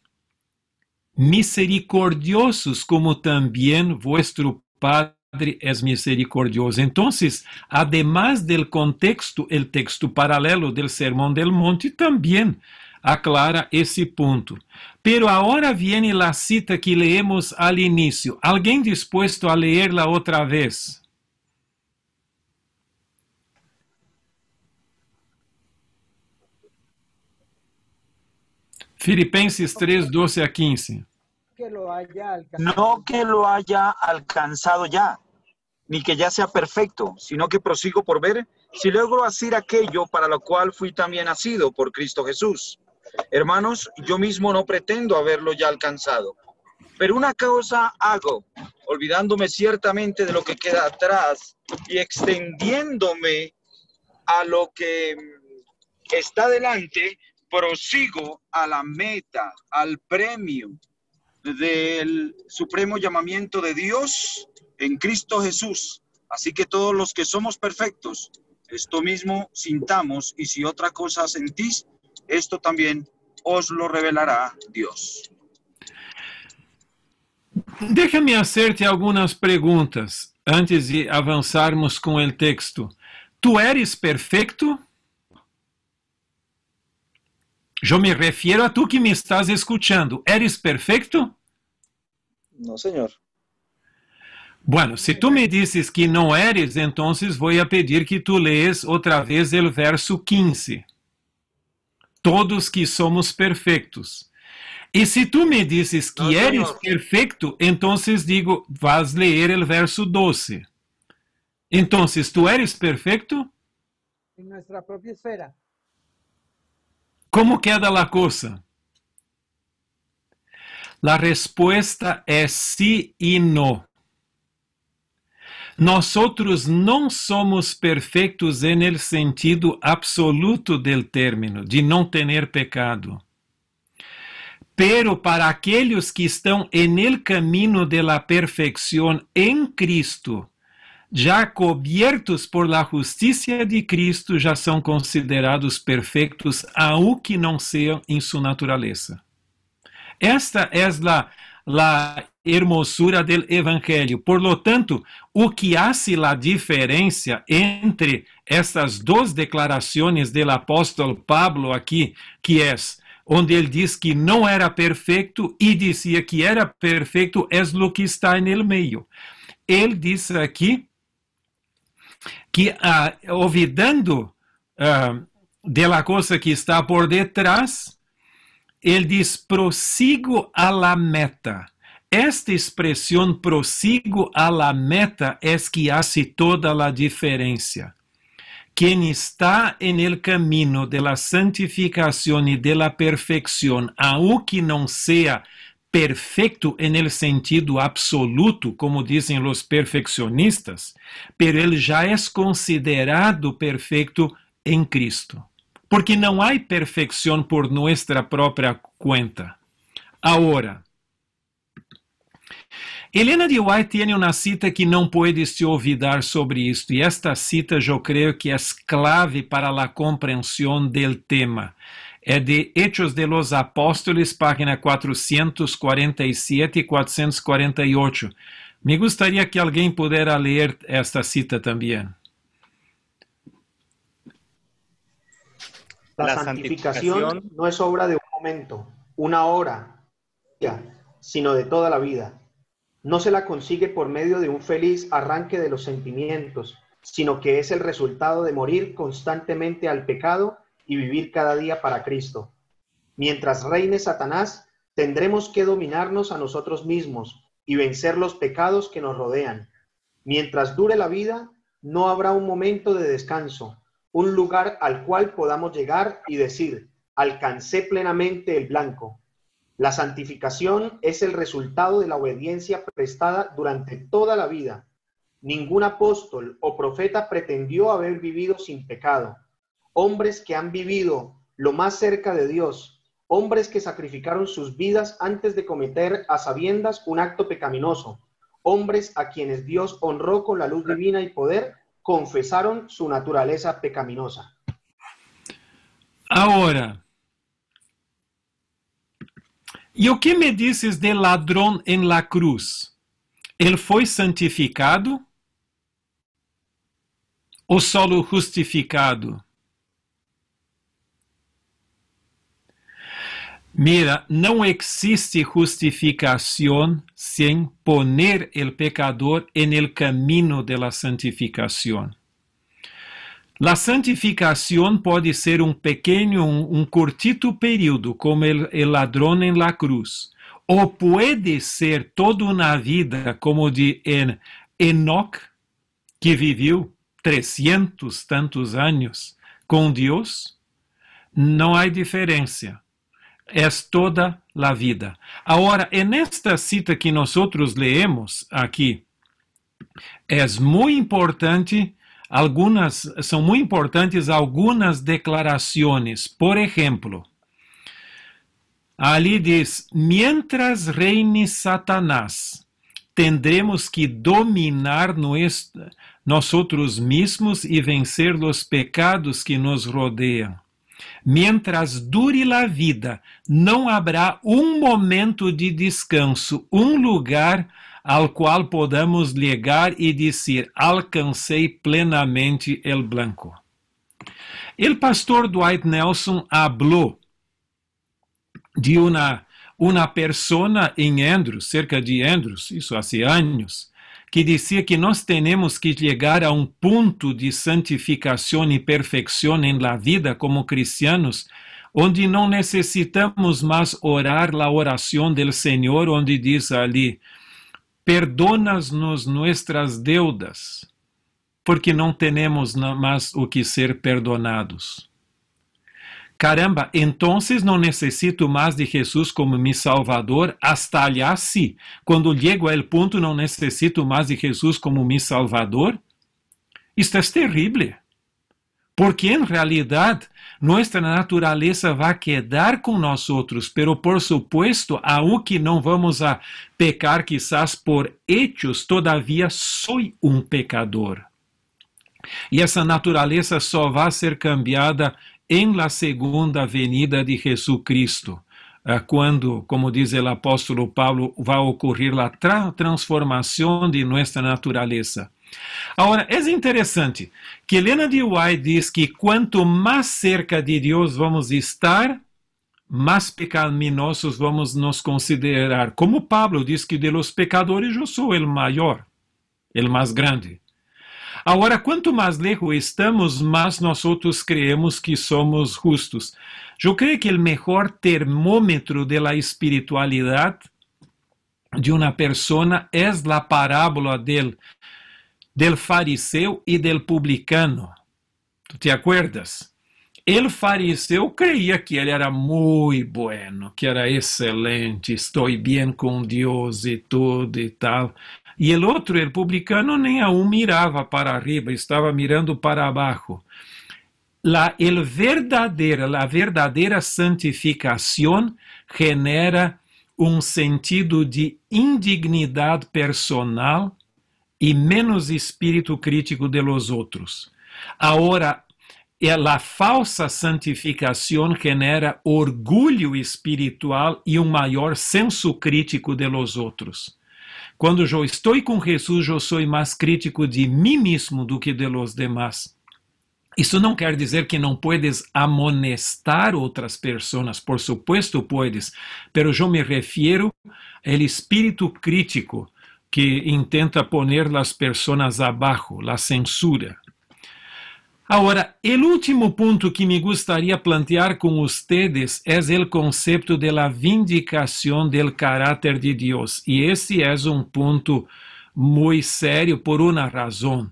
misericordiosos, como também vuestro Padre es misericordioso. Entonces, además del contexto, el texto paralelo del Sermón del Monte también aclara ese punto. Pero ahora viene la cita que leemos al inicio. ¿Alguien dispuesto a leerla otra vez? Filipenses 3, 12 a 15. No que lo haya alcanzado ya, ni que ya sea perfecto, sino que prosigo por ver si logro hacer aquello para lo cual fui también nacido por Cristo Jesús. Hermanos, yo mismo no pretendo haberlo ya alcanzado, pero una cosa hago, olvidándome ciertamente de lo que queda atrás y extendiéndome a lo que está delante, prosigo a la meta, al premio del supremo llamamiento de Dios en Cristo Jesús. Así que todos los que somos perfectos, esto mismo sintamos, y si otra cosa sentís, esto también os lo revelará Dios. Déjame hacerte algunas preguntas antes de avançarmos com o texto. ¿Tú eres perfecto? Eu me refiro a tu que me estás escuchando. ¿Eres perfecto? No, señor. Bueno, se tu me dices que não eres, entonces voy a pedir que tu lees outra vez o verso 15. Todos que somos perfectos. E se tu me dices que No, eres señor. perfecto, entonces digo, vas leer el verso 12. Entonces, ¿tú eres perfecto? En nuestra propia esfera. ¿Cómo queda la cosa? La respuesta es sí y no. Nosotros não somos perfeitos en el sentido absoluto del término, de não ter pecado. Pero para aqueles que estão en el camino de la perfección en Cristo, já cobertos por la justicia de Cristo, já são considerados perfeitos, aunque não sejam em sua natureza. Esta é a hermosura del Evangelho. Por lo tanto, o que hace la diferença entre estas duas declarações do apóstolo Pablo aqui, que é onde ele diz que não era perfeito e dizia que era perfeito, é o que está no meio. Ele diz aqui que, olvidando de la cosa que está por detrás, ele diz, prosigo a la meta. Esta expressão, prosigo a la meta, é que hace toda a diferença. Quem está en el camino de la santificación y de la perfección, aunque não sea perfecto en el sentido absoluto, como dizem los perfeccionistas, pero ele já é considerado perfeito em Cristo. Porque não há perfeição por nossa própria conta. Agora, Helena de White tem uma cita que não puedes se olvidar sobre isto, e esta cita eu creio que é clave para a compreensão do tema. É de Hechos de los Apóstoles, página 447 e 448. Me gostaria que alguém pudesse ler esta cita também. La santificación no es obra de un momento, una hora, sino de toda la vida. No se la consigue por medio de un feliz arranque de los sentimientos, sino que es el resultado de morir constantemente al pecado y vivir cada día para Cristo. Mientras reine Satanás, tendremos que dominarnos a nosotros mismos y vencer los pecados que nos rodean. Mientras dure la vida, no habrá un momento de descanso, un lugar al cual podamos llegar y decir, alcancé plenamente el blanco. La santificación es el resultado de la obediencia prestada durante toda la vida. Ningún apóstol o profeta pretendió haber vivido sin pecado. Hombres que han vivido lo más cerca de Dios, hombres que sacrificaron sus vidas antes de cometer a sabiendas un acto pecaminoso, hombres a quienes Dios honró con la luz divina y poder, confesaron su naturaleza pecaminosa. Ahora, e o que me dices del ladrão en la cruz? Ele foi santificado ou solo justificado? Mira, não existe justificação sem poner el pecador en el camino de la santificação. La santificação pode ser pequeno, curtito período, como el ladrão en la cruz, ou pode ser toda uma vida, como de Enoch, que viveu 300 tantos años con Dios, no hay diferencia. Es toda la vida. Ahora, en esta cita que nosotros leemos aquí, es muy importante, son muy importantes algunas declaraciones. Por ejemplo, ali diz, mientras reine Satanás, tendremos que dominar nosotros mismos y vencer los pecados que nos rodean. Mientras dure la vida, não habrá um momento de descanso, um lugar ao qual podamos llegar e dizer, alcancei plenamente el blanco. El pastor Dwight Nelson habló de una persona em Andrews, cerca de Andrews, isso há anos, que dizia que nós temos que chegar a um ponto de santificação e perfeição em la vida como cristianos, onde não necessitamos mais orar a oração do Senhor, onde diz ali, perdonas-nos nuestras deudas, porque não temos mais o que ser perdonados. Caramba, entonces não necessito mais de Jesus como mi Salvador? Hasta allá sí. Quando llego a el punto, não necessito mais de Jesus como mi Salvador? Isto é terrível. Porque en realidad nuestra naturaleza va a quedar con nosotros, pero por supuesto, aunque no vamos a pecar quizás por hechos, todavía soy un pecador. Y esa naturaleza só va a ser cambiada en la segunda venida de Jesucristo, quando, como diz o apóstolo Paulo, vai ocorrer a transformação de nossa natureza. Agora, é interessante que Helena de White diz que quanto mais cerca de Deus vamos estar, mais pecaminosos vamos nos considerar. Como Pablo diz que de los pecadores eu sou o maior, o mais grande. Agora, quanto mais lejos estamos, mais nós outros creemos que somos justos. Eu creio que o melhor termômetro de la espiritualidade de uma pessoa é a parábola del fariseu e del publicano. Tu te acuerdas? El fariseu creía que ele era muito bueno, que era excelente, estou bem com Deus e tudo e tal. E o outro, el publicano, nem aún mirava para arriba, estava mirando para abaixo. La verdadeira santificação genera sentido de indignidade personal e menos espírito crítico de los outros. Agora, a falsa santificação genera orgulho espiritual e maior senso crítico de los outros. Quando eu estou com Jesus, eu sou mais crítico de mim mesmo do que de los demás. Isso não quer dizer que não puedes amonestar outras pessoas, por supuesto puedes, pero eu me refiro ao espírito crítico que intenta poner as pessoas abaixo, a censura. Agora, o último ponto que me gostaria plantear com ustedes é o conceito de la vindicação del caráter de Deus. E esse é ponto muito sério por uma razão.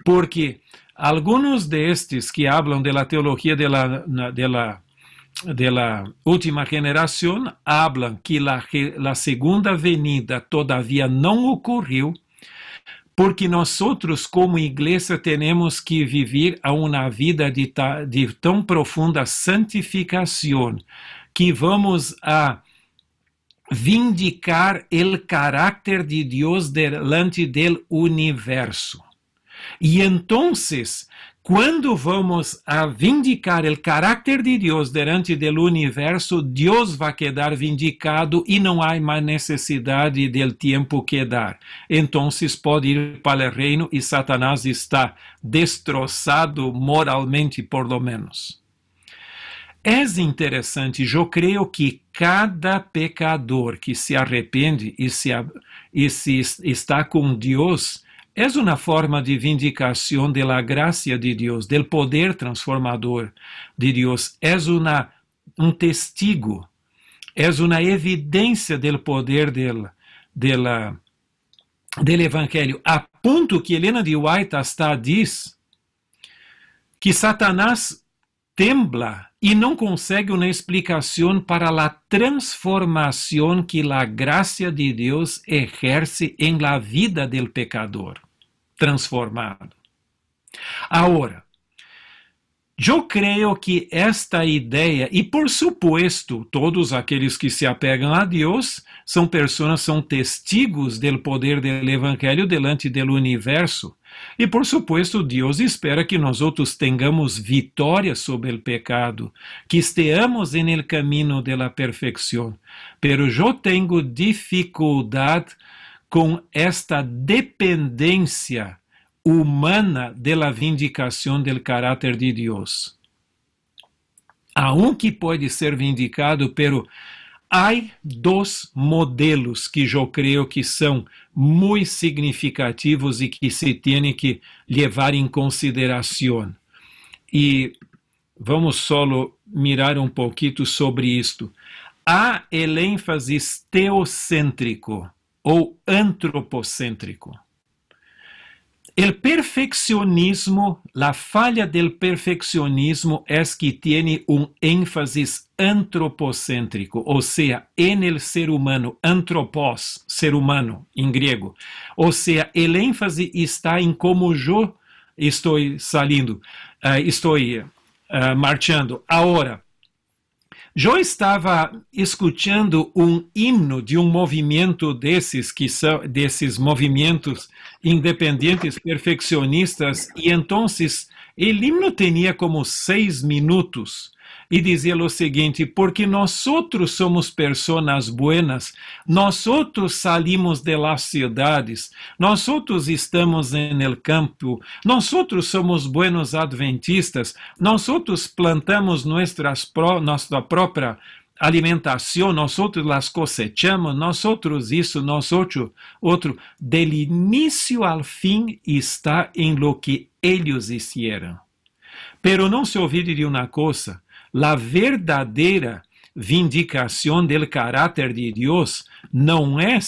Porque alguns destes que hablam de la teología de la última geração hablan que la segunda venida todavía não ocorreu, porque nós como igreja temos que viver a uma vida de tão profunda santificação que vamos a vindicar o caráter de Deus delante do universo. E então, quando vamos a vindicar o caráter de Deus diante do universo, Deus vai quedar vindicado e não há mais necessidade del tempo quedar. Então, pode ir para o reino e Satanás está destroçado moralmente, por lo menos. É interessante, eu creio que cada pecador que se arrepende e se está com Deus, é uma forma de vindicação da graça de Deus, do poder transformador de Deus. É testigo, é uma evidência do poder del Evangelho, a ponto que Helena de White hasta diz que Satanás tembla e não consegue uma explicação para a transformação que a graça de Deus exerce em la vida del pecador transformado. Agora, eu creio que esta ideia, e por supuesto, todos aqueles que se apegam a Deus são pessoas, são testigos do poder do Evangelho delante do universo. E por supuesto, Deus espera que nós outros tenhamos vitória sobre o pecado, que estejamos en el camino de la perfección. Pero eu tenho dificuldade com esta dependência humana de la vindicação del caráter de Deus. Aunque pode ser vindicado, pero há dois modelos que eu creio que são muito significativos e que se tem que levar em consideração. E vamos solo mirar um pouquinho sobre isto. Há el ênfase teocêntrico ou antropocêntrico. El perfeccionismo, la falla del perfeccionismo es que tiene un énfasis antropocéntrico, o sea, en el ser humano, antropos, ser humano, en griego. O sea, el énfasis está en cómo yo estoy saliendo, marchando. Ahora, eu estava escutando um himno de um movimento desses movimentos independentes perfeccionistas, e então o himno tinha como 6 minutos e dizia o seguinte: porque nós outros somos pessoas buenas, nós outros salimos de las cidades, nós outros estamos no campo, nós outros somos buenos adventistas, nós outros plantamos nossa própria alimentação, nós outros las cosechamos, nós outros isso, nós outro, del início ao fim está em lo que eles hicieron. Pero não se olvide de uma coisa: la verdadeira vindicação del caráter de Deus não é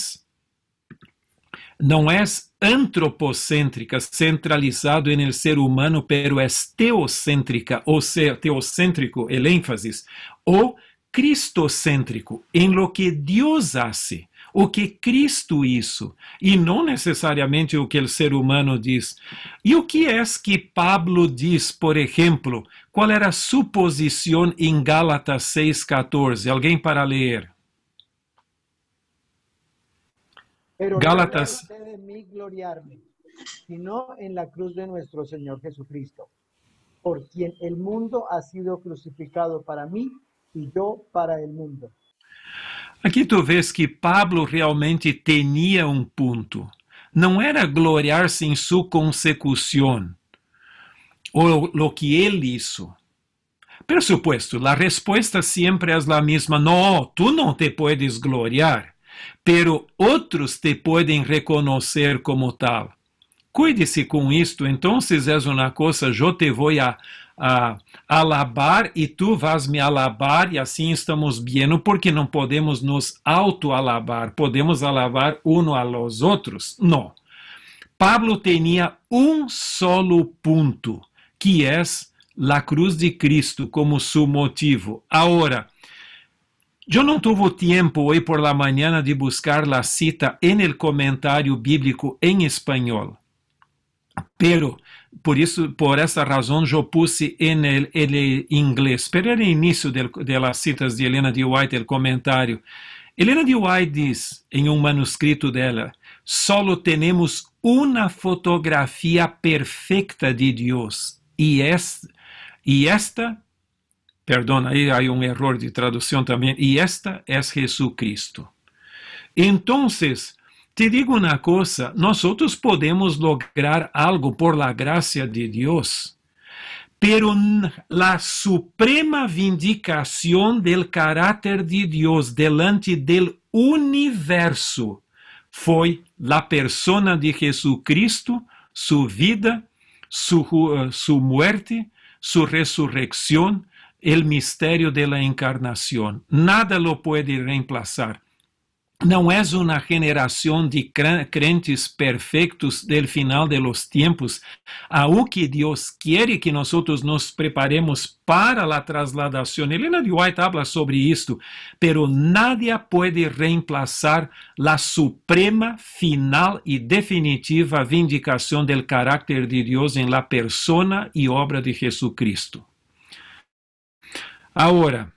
antropocêntrica, centralizado en el ser humano, pero é teocêntrica, ou seja, teocêntrico, el énfasis, ou cristocêntrico, em lo que Deus hace, o que Cristo hizo, e não necessariamente o que o ser humano diz. E o que é que Pablo diz, por exemplo? Qual era a sua posição em Gálatas 6:14? Alguém para ler? Pero Gálatas. no de mí gloriarme, sino en la cruz de nuestro Señor Jesucristo, por quien el mundo ha sido crucificado para mí y yo para el mundo. Aqui tu vês que Pablo realmente tinha um ponto. Não era gloriar-se em sua consecução, ou lo que ele hizo. Por supuesto, a resposta sempre é a mesma: não, tu não te puedes gloriar, pero outros te podem reconhecer como tal. Cuide-se com isto, então é uma coisa: eu te vou a alabar e tu vas me alabar, e assim estamos bem, porque não podemos nos auto-alabar, podemos alabar uno a los outros? Não. Pablo tinha um solo ponto, que é a cruz de Cristo como seu motivo. Agora, eu não tive tempo hoje por la mañana de buscar la cita en el comentario bíblico em espanhol. Pero, por essa razão, eu puse em el inglês. Pero era o início de las citas de Helena de White, el comentário. Helena de White diz, em um manuscrito dela: solo tenemos una fotografia perfecta de Deus. E esta, perdão, aí há um erro de tradução também, e esta é Jesucristo. Então, te digo uma coisa: nós podemos lograr algo por la gracia de Deus, pero la suprema vindicação del caráter de Deus delante del universo foi la persona de Jesucristo, su vida, su muerte, su resurrección, el misterio de la encarnación. Nada lo puede reemplazar. não é uma geração de crentes perfeitos del final de los tiempos, aunque Deus quer que nós nos preparemos para a trasladação. Helena de White habla sobre isto, pero nadie pode reemplazar a suprema, final e definitiva vindicação del carácter de Deus em la persona e obra de Jesucristo. Agora,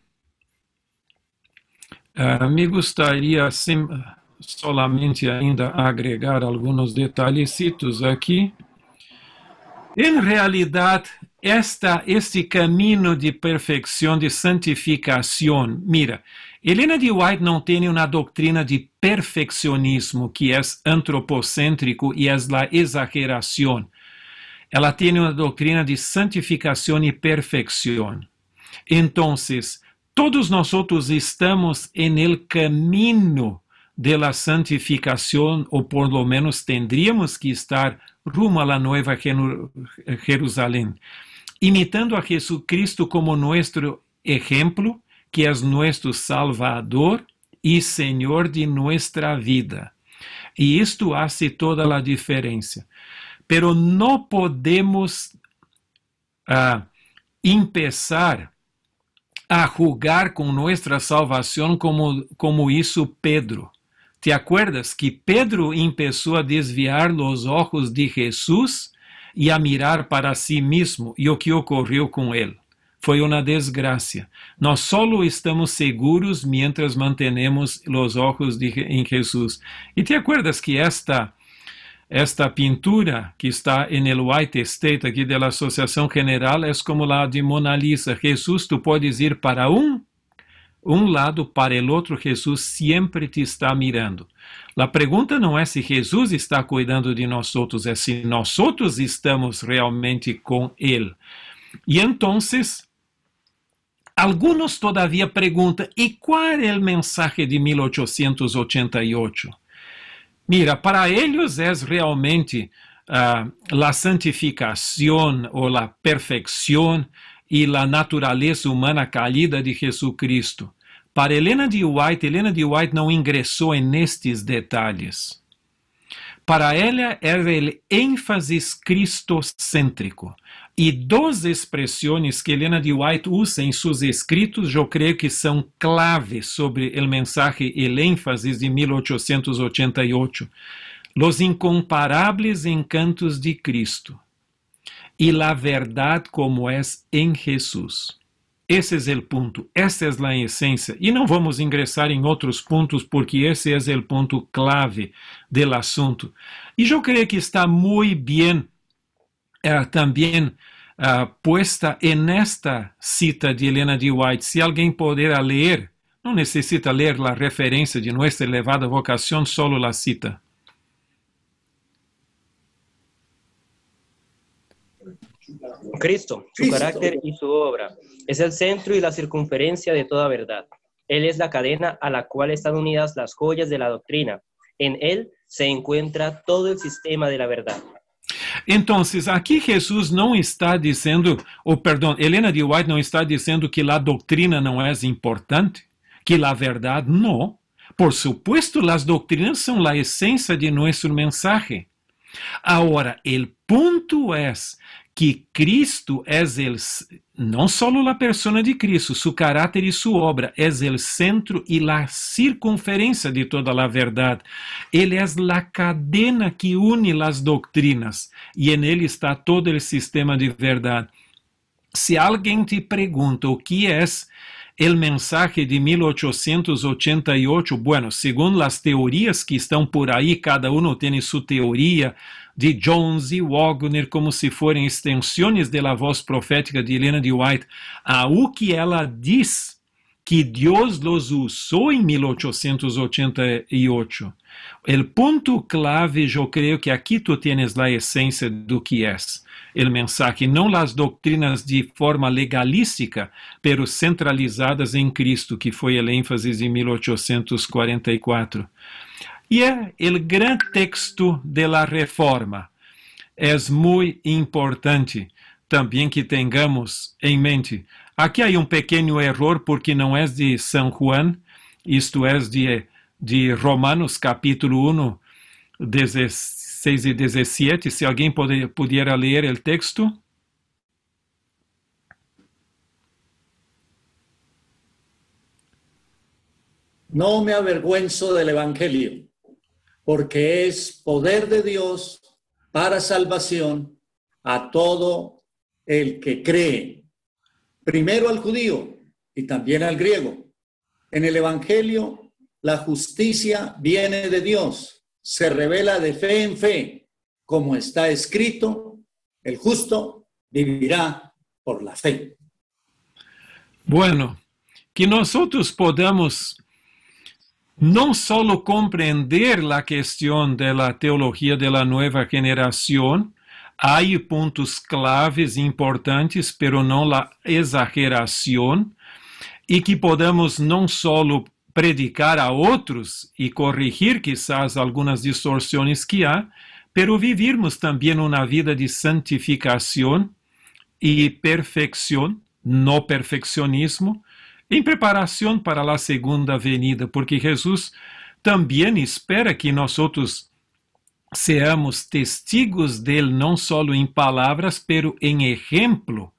me gostaria solamente ainda agregar alguns detalhecitos aqui. Em realidade, este caminho de perfeição, de santificação, mira, Helena de White não tem uma doutrina de perfeccionismo que é antropocêntrico e é a exageração. Ela tem uma doutrina de santificação e perfeição. Então, todos nós estamos en el camino de la santificación, o por lo menos tendríamos que estar rumo a la Nueva Jerusalén, imitando a Jesucristo como nuestro ejemplo, que es nuestro Salvador y Señor de nuestra vida. Y esto hace toda la diferencia. Pero no podemos empezar a jugar com nossa salvação como hizo Pedro. ¿Te acuerdas que Pedro começou a desviar os olhos de Jesus e a mirar para si mesmo? E o que ocorreu com ele? Foi uma desgraça. Nós só estamos seguros mientras mantenemos os olhos em Jesus. E te acuerdas que esta pintura que está en el White State aqui da Associação General é como a de Mona Lisa. Jesus, tu podes ir para um lado, para o outro, Jesus sempre te está mirando. A pergunta não é se Jesus está cuidando de nós outros, é se nós outros estamos realmente com Ele. E então, alguns todavia perguntam, e qual é o mensaje de 1888? Mira, para eles é realmente a santificação ou a perfeição e a natureza humana caída de Jesucristo. Para Helena de White não ingressou nestes detalhes. Para ela era o ênfase cristocêntrico. E duas expressões que Helena de White usa em seus escritos, eu creio que são clave sobre o mensagem e o ênfase de 1888. Los incomparables encantos de Cristo e la verdade como é em Jesus. Esse é o ponto, essa é a essência. E não vamos ingressar em outros pontos, porque esse é o ponto clave do assunto. E eu creio que está muito bem também puesta en esta cita de Helena de White. Se alguém puder ler, não necessita ler a referência de nossa elevada vocação, solo a cita. Cristo, su carácter y su obra, es el centro y la circunferencia de toda verdad. Él es la cadena a la cual están unidas las joyas de la doctrina. En él se encuentra todo el sistema de la verdad. Então, aqui Jesus não está dizendo, Helena de White não está dizendo que a doutrina não é importante, que a verdade não. Por supuesto, as doutrinas são a essência de nosso mensagem. Agora, o ponto é que Cristo é não só a persona de Cristo, seu caráter e sua obra, é o centro e a circunferência de toda a verdade. Ele é a cadena que une as doutrinas e en ele está todo o sistema de verdade. Se alguém te pergunta o que é o mensaje de 1888, bueno, segundo as teorias que estão por aí, cada um tem sua teoria, de Jones e Wagner, como se forem extensões da voz profética de Helena de White, o que ela diz que Deus los usou em 1888. O ponto clave, eu creio que aqui tu tienes a essência do que é o mensagem, não as doutrinas de forma legalística, pero centralizadas em Cristo, que foi o ênfase de 1844. E é o grande texto da Reforma. É muito importante também que tenhamos em mente. Aqui há pequeno erro, porque não é de São Juan, isto é de Romanos capítulo 1, 16 y 17. Si alguien pudiera leer el texto. No me avergüenzo del Evangelio, porque es poder de Dios para salvación a todo el que cree, primero al judío y también al griego. En el Evangelio, la justicia viene de Dios, se revela de fe en fe, como está escrito, el justo vivirá por la fe. Bueno, que nosotros podamos no solo comprender la cuestión de la teología de la nueva generación, hay puntos claves importantes, pero no la exageración, y que podamos no solo predicar a otros y corregir quizás algunas distorsiones que hay, pero vivirmos también una vida de santificación y perfección, no perfeccionismo, en preparación para la segunda venida, porque Jesús también espera que nosotros seamos testigos de Él, no solo en palabras, pero en ejemplo,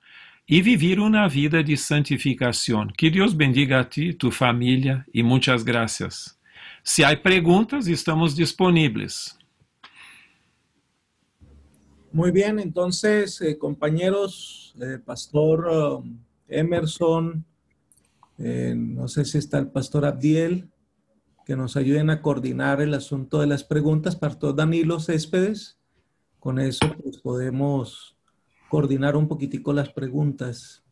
y vivir una vida de santificación. Que Dios bendiga a ti, tu familia, y muchas gracias. Si hay preguntas, estamos disponibles. Muy bien, entonces, compañeros, Pastor Emerson, no sé si está el Pastor Abdiel, que nos ayuden a coordinar el asunto de las preguntas. Pastor Danilo Céspedes, con eso pues podemos coordinar un poquitico las preguntas.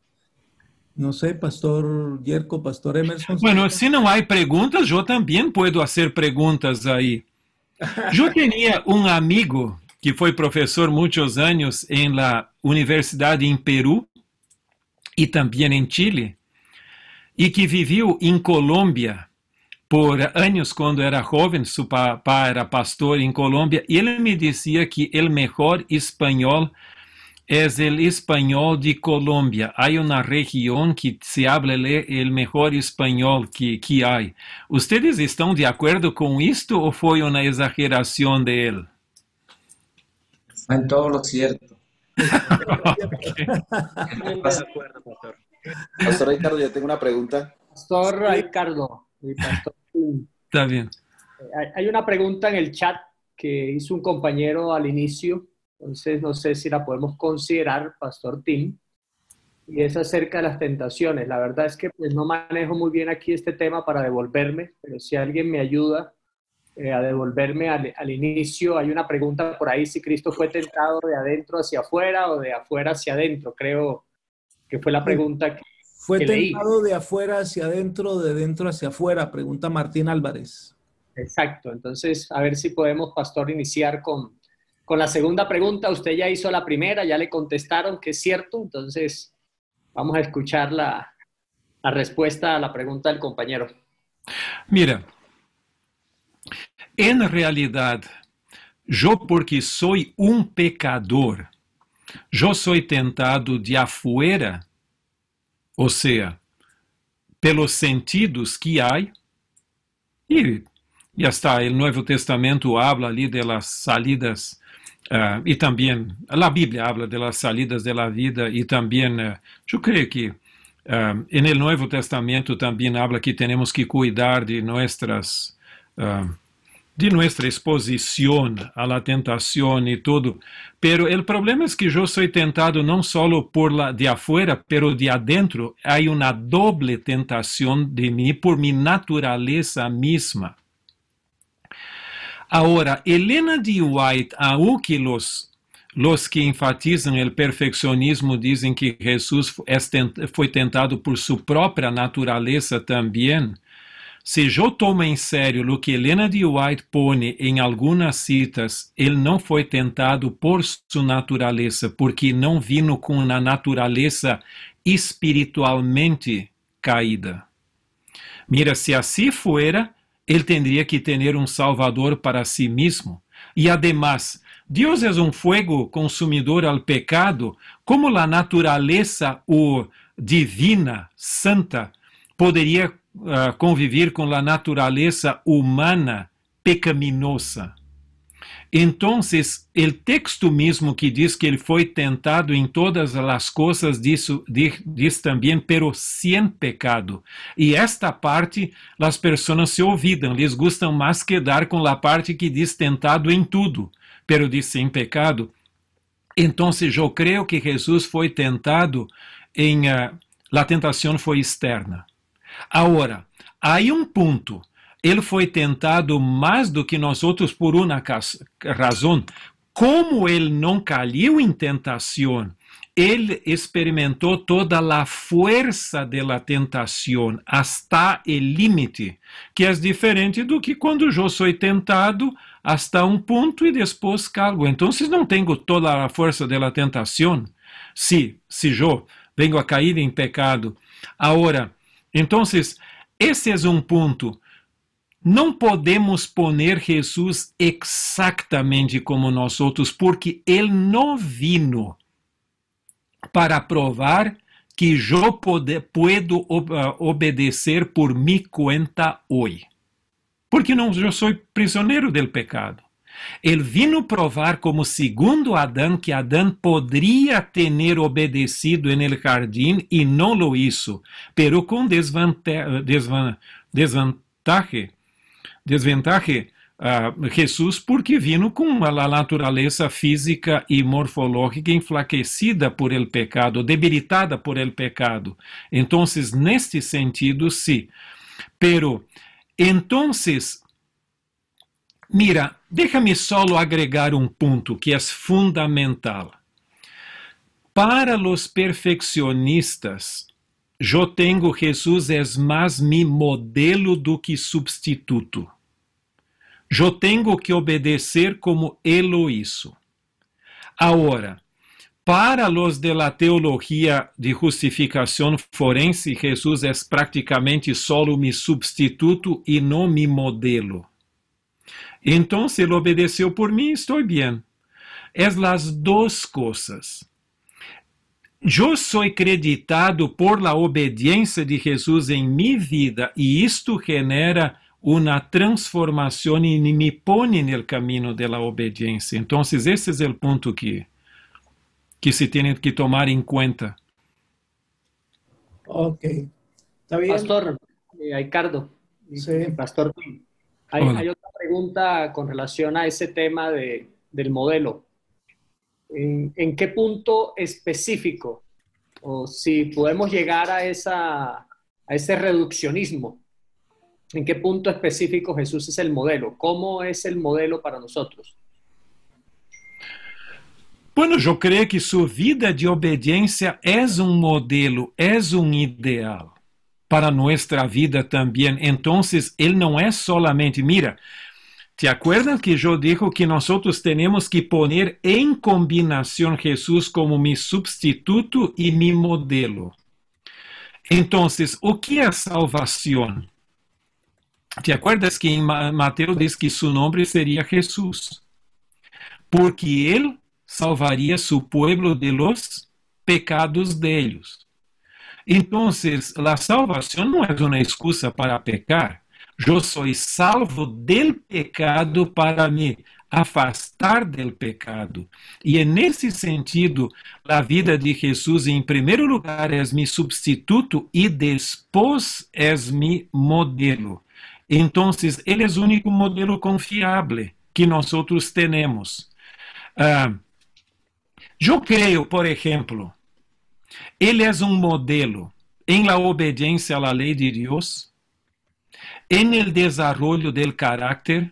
No sé, Pastor Yerko, Pastor Emerson. Bueno, si no hay preguntas, yo también puedo hacer preguntas ahí. Yo tenía un amigo que fue profesor muchos años en la universidad en Perú y también en Chile, y que vivió en Colombia por años cuando era joven. Su papá era pastor en Colombia, y él me decía que el mejor español es el español de Colombia. Hay una región que se habla el mejor español que hay. ¿Ustedes están de acuerdo con esto o fue una exageración de él? Está en todo lo cierto. Pastor Ricardo, yo tengo una pregunta. Pastor Ricardo. Está bien. Hay una pregunta en el chat que hizo un compañero al inicio, entonces no sé si la podemos considerar, Pastor Tim, y es acerca de las tentaciones. La verdad es que pues, no manejo muy bien aquí este tema para devolverme, pero si alguien me ayuda a devolverme al inicio, hay una pregunta por ahí, si Cristo fue tentado de adentro hacia afuera o de afuera hacia adentro. Creo que fue la pregunta que ¿Fue leí. tentado de afuera hacia adentro, de dentro hacia afuera? Pregunta Martín Álvarez. Exacto. Entonces, a ver si podemos, Pastor, iniciar con la segunda pregunta. Usted ya hizo la primera, ya le contestaron que es cierto. Entonces, vamos a escuchar la respuesta a la pregunta del compañero. Mira, en realidad, yo porque soy un pecador, yo soy tentado de afuera, o sea, pelos sentidos que hay, y ya está, el Nuevo Testamento habla ali de las salidas, y también la Biblia habla de las salidas de la vida, y también, yo creo que en el Nuevo Testamento también habla que tenemos que cuidar de nuestra exposición a la tentación y todo. Pero el problema es que yo soy tentado no solo por la de afuera, pero de adentro. Hay una doble tentación de mí por mi naturaleza misma. Ahora, Elena de White, aunque los que enfatizan el perfeccionismo dicen que Jesús fue tentado por su propia naturaleza también. Si yo tomo en serio lo que Elena de White pone en algunas citas, él no fue tentado por su naturaleza, porque no vino con una naturaleza espiritualmente caída. Mira, si así fuera, él tendría que tener un salvador para sí mismo. Y además, Dios es un fuego consumidor al pecado, como la naturaleza divina, santa, podría convivir com a natureza humana pecaminosa. Então, o texto mesmo que diz que ele foi tentado em todas as coisas, diz também, pero sem pecado. E esta parte, as pessoas se olvidam, lhes gustam mais quedar com a parte que diz tentado em tudo, pero diz sem pecado. Então, eu creio que Jesus foi tentado a tentação foi externa. Agora, há ponto. Ele foi tentado mais do que nós outros por uma razão. Como ele não caiu em tentação, ele experimentou toda a força da tentação, hasta o limite, que é diferente do que quando eu sou tentado hasta ponto e depois calgo. Então, não tenho toda a força da tentação, se eu vengo a cair em pecado. Agora, então, esse é ponto. Não podemos poner Jesus exatamente como nós outros, porque ele não vino para provar que eu puedo obedecer por minha conta hoje. Porque eu sou prisioneiro do pecado. Ele vino provar como segundo Adão, que Adão poderia ter obedecido no jardim e não lo hizo, pero com desvantagem Jesus, porque vino com a natureza física e morfológica enfraquecida por el pecado, debilitada por el pecado. Então, neste sentido, sim. Pero, então, mira, déjame solo agregar ponto que é fundamental. Para os perfeccionistas, eu tenho Jesus é mais mi modelo do que substituto. Eu tenho que obedecer como ele o hizo. Agora, para os de la teologia de justificação forense, Jesus é praticamente solo mi substituto e não mi modelo. Então, ele obedeceu por mim, estou bem. É as duas coisas. Eu sou acreditado por la obediência de Jesus em minha vida e isto genera uma transformação e me põe no caminho da obediência. Então, esse é o ponto que se tem que tomar em conta. Ok. Está bien. Pastor Ricardo, sí. Pastor, hay otra pregunta con relación a ese tema del modelo. ¿En qué punto específico, o si podemos llegar a ese reduccionismo, en qué punto específico Jesús es el modelo? ¿Cómo es el modelo para nosotros? Bueno, eu creio que sua vida de obediência é modelo, é ideal para nossa vida também. Então, ele não é solamente, mira, ¿te acuerdas que eu digo que nós temos que poner em combinação Jesus como mi substituto e mi modelo? Então, o que é salvação? ¿Te acuerdas que em Mateus diz que seu nome seria Jesus? Porque ele salvaria seu povo de los pecados deles. Então, a salvação não é uma excusa para pecar. Eu sou salvo del pecado para me afastar del pecado. E nesse sentido, a vida de Jesus, em primeiro lugar, é mi substituto e depois é mi modelo. Então, ele é o único modelo confiável que nós temos. Eu creio, por exemplo, ele é modelo em la obediência à lei de Deus, en el desarrollo del carácter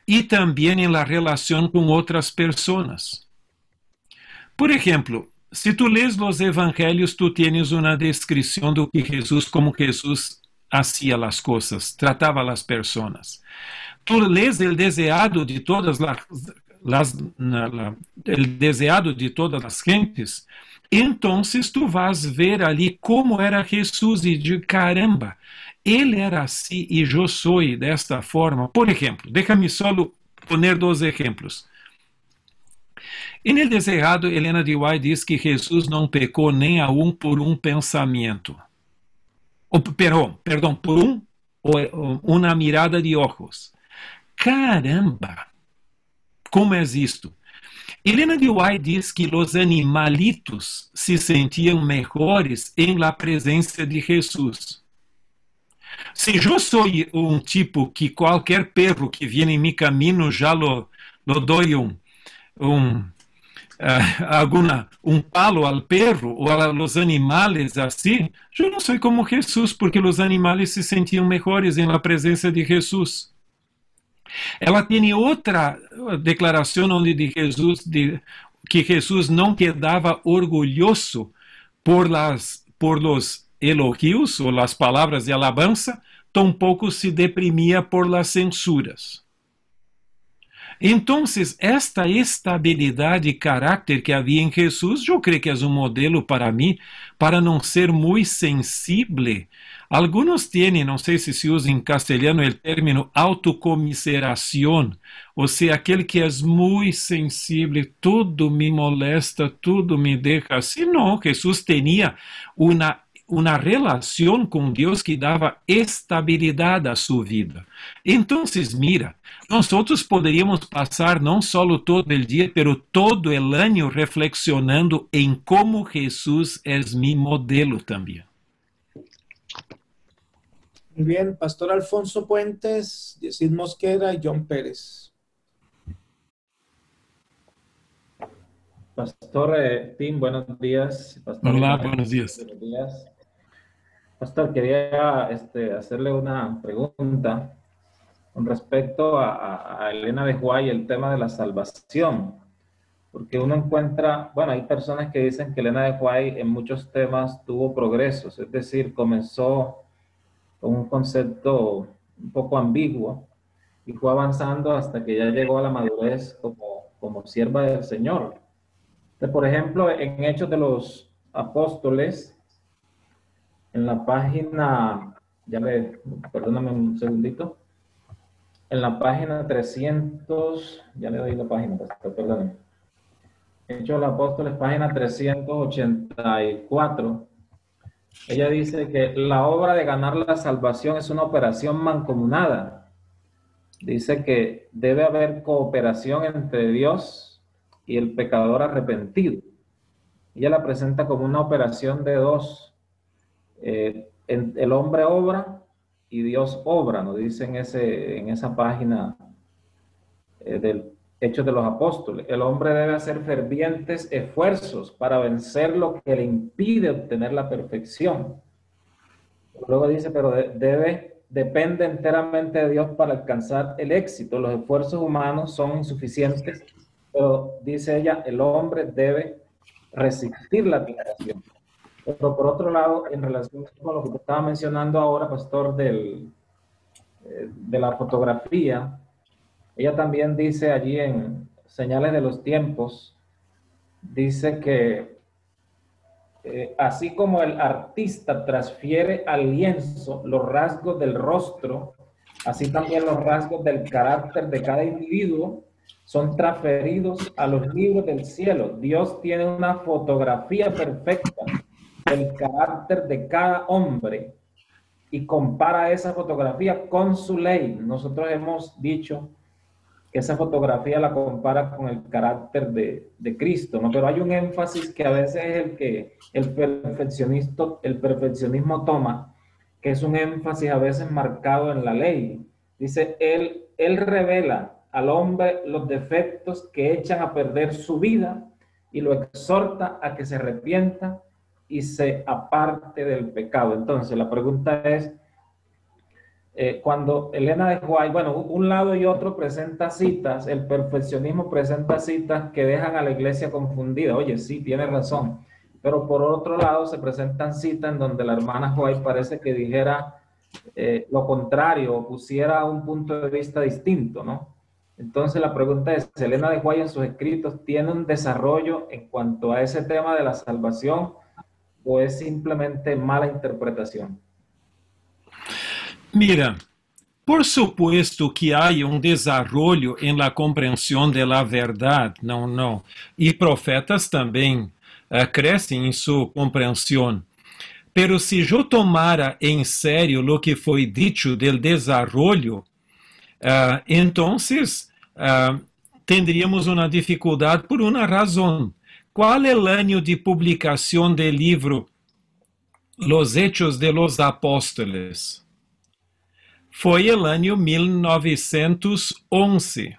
y también en la relación con otras personas. Por ejemplo, si tú lees los evangelios, tú tienes una descripción de que como Jesús hacía las cosas, trataba a las personas. Tú lees el deseado de todas las gentes, entonces tú vas a ver ali como era Jesús y de caramba, ele era assim e eu sou desta forma. Por exemplo, déjame solo poner dois exemplos. En el desejado, Helena de White diz que Jesus não pecou nem aún por um pensamento. Perdão, por uma mirada de ojos. Caramba! Como é isto? Helena de White diz que os animalitos se sentiam melhores em la presença de Jesus. Se eu sou um tipo que qualquer perro que viene em meu caminho já lo doy um palo ao perro ou a los animales assim, eu não sou como Jesus, porque os animales se sentiam melhores em la presença de Jesus. Ela tem outra declaração onde que Jesus não quedava orgulhoso por los elogios ou as palavras de alabança, tampouco se deprimia por las censuras. Então, esta estabilidade de caráter que havia em Jesus, eu creio que é um modelo para mim, para não ser muito sensível. Alguns têm, não sei se usa em castelhano o término autocomiseração, ou seja, aquele que é muito sensível, tudo me molesta, tudo me deixa assim. Não, Jesus tinha uma relação com Deus que dava estabilidade à sua vida. Então, mira, nós poderíamos passar não só todo o dia, mas todo o ano reflexionando em como Jesus é meu modelo também. Muy bien, Pastor Alfonso Puentes, Yesid Mosquera y John Pérez. Pastor Tim, buenos días. Pastor, hola, buenos días. Buenos días. Pastor, quería hacerle una pregunta con respecto a Elena de White, el tema de la salvación. Porque uno encuentra, bueno, hay personas que dicen que Elena de White en muchos temas tuvo progresos, es decir, comenzó con un concepto un poco ambiguo y fue avanzando hasta que ya llegó a la madurez como sierva del Señor. Entonces, por ejemplo, en Hechos de los Apóstoles, en la página, perdóname un segundito, en la página 300, ya le doy la página, perdóname. Hechos de los Apóstoles, página 384, ella dice que la obra de ganar la salvación es una operación mancomunada. Dice que debe haber cooperación entre Dios y el pecador arrepentido. Ella la presenta como una operación de dos. El hombre obra y Dios obra, nos dice en esa página del Hechos de los Apóstoles. El hombre debe hacer fervientes esfuerzos para vencer lo que le impide obtener la perfección. Luego dice, pero depende enteramente de Dios para alcanzar el éxito. Los esfuerzos humanos son insuficientes, pero dice ella, el hombre debe resistir la tentación. Pero por otro lado, en relación con lo que usted estaba mencionando ahora, pastor, de la fotografía, ella también dice allí en Señales de los Tiempos, dice que así como el artista transfiere al lienzo los rasgos del rostro, así también los rasgos del carácter de cada individuo son transferidos a los libros del cielo. Dios tiene una fotografía perfecta del carácter de cada hombre y compara esa fotografía con su ley. Nosotros hemos dicho que esa fotografía la compara con el carácter de Cristo, ¿no? Pero hay un énfasis que a veces es el que el perfeccionismo toma, que es un énfasis a veces marcado en la ley. Dice, él revela al hombre los defectos que echan a perder su vida y lo exhorta a que se arrepienta y se aparte del pecado. Entonces, la pregunta es, cuando Elena de White, bueno, un lado y otro presenta citas, el perfeccionismo presenta citas que dejan a la iglesia confundida. Oye, sí, tiene razón. Pero por otro lado se presentan citas en donde la hermana White parece que dijera lo contrario, o pusiera un punto de vista distinto, ¿no? Entonces la pregunta es, ¿Elena de White en sus escritos tiene un desarrollo en cuanto a ese tema de la salvación o es simplemente mala interpretación? Mira, por supuesto que hay un desarrollo en la comprensión de la verdad, y profetas también crecen en su comprensión. Pero si yo tomara en serio lo que fue dicho del desarrollo, entonces tendríamos una dificultad por una razón. ¿Cuál es el año de publicación del libro Los Hechos de los Apóstoles? Fue el año 1911.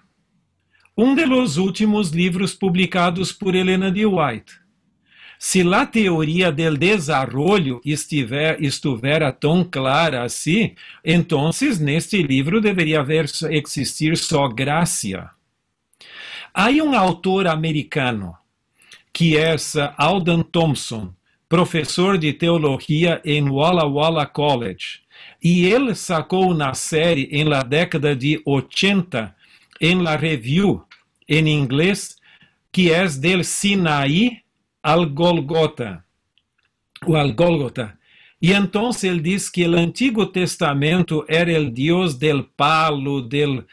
Um de los últimos livros publicados por Helena de White. Se a teoria del desarrollo estivera tão clara assim, então neste livro deveria existir só graça. Há um autor americano, que é Alden Thompson, professor de teologia em Walla Walla College, e ele sacou uma série na década de 80 em La Review, em inglês, que é del Sinaí al Golgota, o al Golgota. E então ele diz que o Antigo Testamento era o Deus del palo, de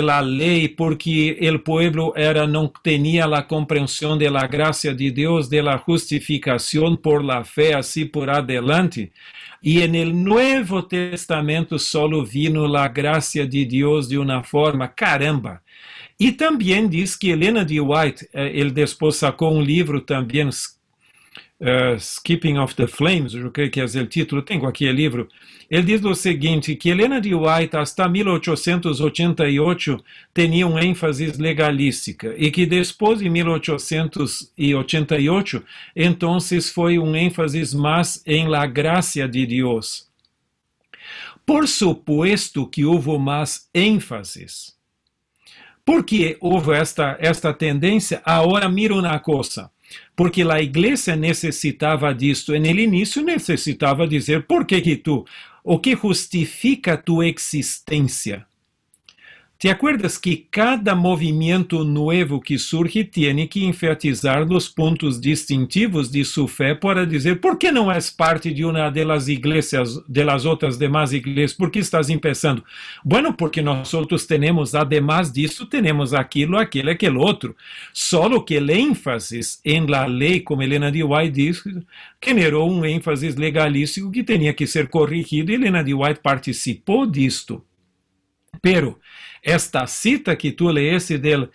la lei, porque o pueblo não tinha a compreensão de la gracia de Deus, de la justificação por la fé, assim por adelante. E no Novo Testamento solo vino la gracia de Deus de uma forma caramba. E também diz que Helena de White, ele depois sacou um livro também, Skipping of the Flames, eu creio que é o título, tenho aqui o livro. Ele diz o seguinte, que Helena de White, hasta 1888, tinha um ênfase legalística, e que depois de 1888, então foi um ênfase mais em la gracia de Deus. Por supuesto que houve mais ênfases. Por que houve esta tendência? Agora mira uma coisa. Porque a igreja necessitava disto. No início necessitava dizer por que tu, o que justifica tu existência. ¿Te acuerdas que cada movimento novo que surge tem que enfatizar os pontos distintivos de sua fé para dizer por que não és parte de uma das igrejas, de las outras demais igrejas? ¿Por que estás empezando? Bueno, porque nós temos, además disso, temos aquilo, aquele outro. Solo que o ênfase em la lei, como Helena de White diz, generou um ênfase legalístico que tinha que ser corrigido e Helena de White participou disto. Pero esta cita que tu leeste de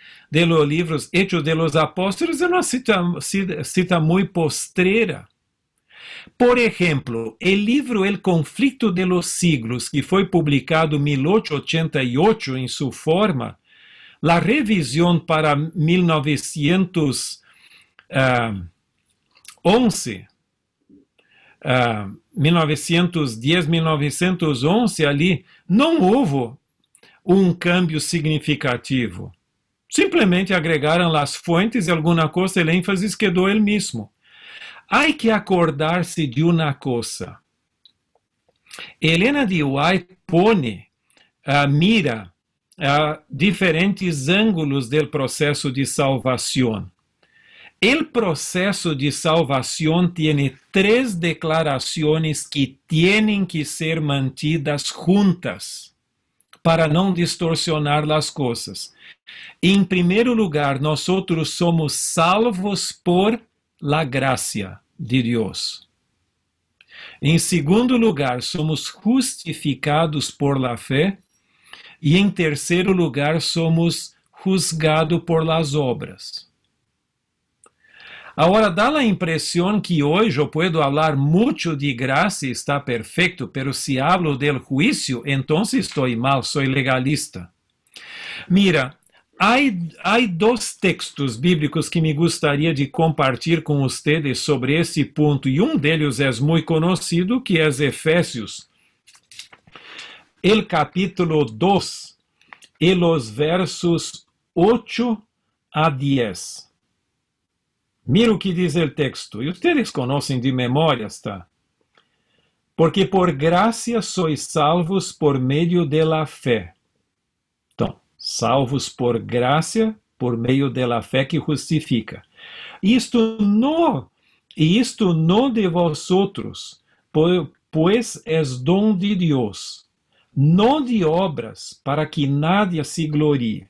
los libros Hechos de los Apóstolos é uma cita muito postrera. Por exemplo, o livro El Conflicto de los Siglos, que foi publicado em 1888 em sua forma, a revisão para 1911, 1910, 1911, ali, não houve um câmbio significativo. Simplesmente agregaram as fontes e alguma coisa, o ênfase quedou ele mesmo. Há que acordar-se de uma coisa. Helena de White mira diferentes ângulos do processo de salvação. O processo de salvação tem 3 declarações que têm que ser mantidas juntas, para não distorcionar as coisas. Em primeiro lugar, nós somos salvos por la gracia de Deus. Em segundo lugar, somos justificados por la fé. E em terceiro lugar, somos juzgados por las obras. Agora, dá a impressão que hoje eu posso falar muito de graça e está perfeito, pero se hablo del juicio, então estou mal, sou legalista. Mira, há 2 textos bíblicos que me gostaria de compartilhar com vocês sobre esse ponto, e um deles é muito conhecido, que é Efésios, el capítulo 2, e los versos 8 a 10. Mira o que diz o texto, e vocês conhecem de memória, tá? Porque por graça sois salvos por meio de la fé. Então, salvos por graça, por meio de la fé que justifica. Isto não de vosotros, pois es dom de Deus, não de obras, para que nadie se glorie.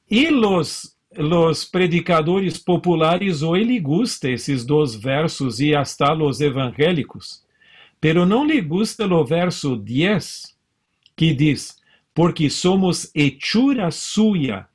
E los los predicadores populares hoy le gusta esos dos versos y hasta los evangélicos, pero no le gusta el verso 10, que dice, porque somos hechura suya,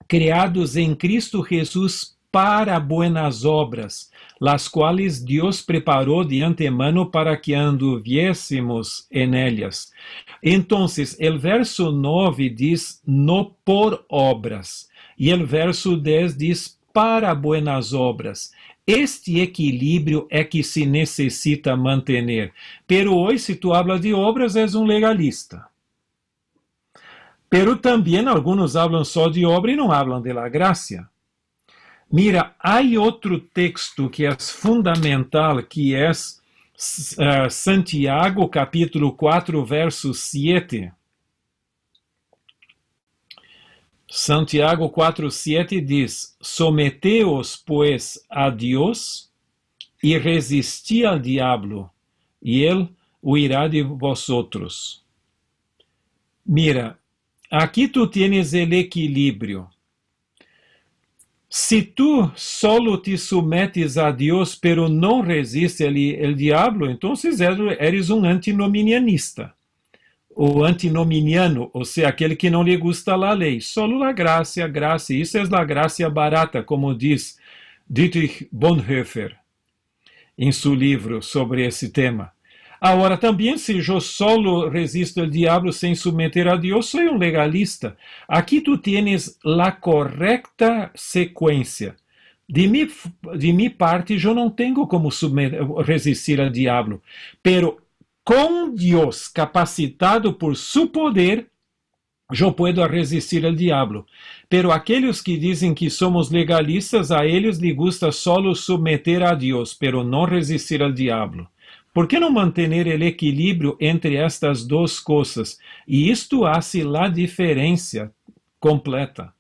creados en Cristo Jesús para buenas obras, las cuales Dios preparó de antemano para que anduviésemos en ellas. Entonces, el verso 9 dice, no por obras, y el verso 10 dice, para buenas obras. Este equilíbrio é que se necessita manter. Pero hoje, se tu hablas de obras, és um legalista. Pero também alguns hablam só de obra e não hablam de la gracia. Mira, há outro texto que é fundamental, que é Santiago, capítulo 4, verso 7. Santiago 4:7 diz, someteos, pues, a Dios e resisti al diablo, e ele huirá de vosotros. Mira, aqui tu tienes el equilíbrio. Se tu solo te sometes a Deus, pero não resistes el diablo, então eres um antinominianista. O antinominiano, ou seja, aquele que não lhe gusta a lei. Solo a graça, isso é a graça barata, como diz Dietrich Bonhoeffer em seu livro sobre esse tema. Agora, também, se eu solo resisto ao diabo sem submeter a Deus, sou um legalista. Aqui tu tienes a correta sequência. De minha parte, eu não tenho como resistir ao diabo, pero com Deus capacitado por su poder, eu posso resistir ao diabo. Pero aqueles que dizem que somos legalistas, a eles lhes gusta solo submeter a Deus, pero não resistir ao diabo. Por que não manter o equilíbrio entre estas duas coisas? E isto hace a diferença completa.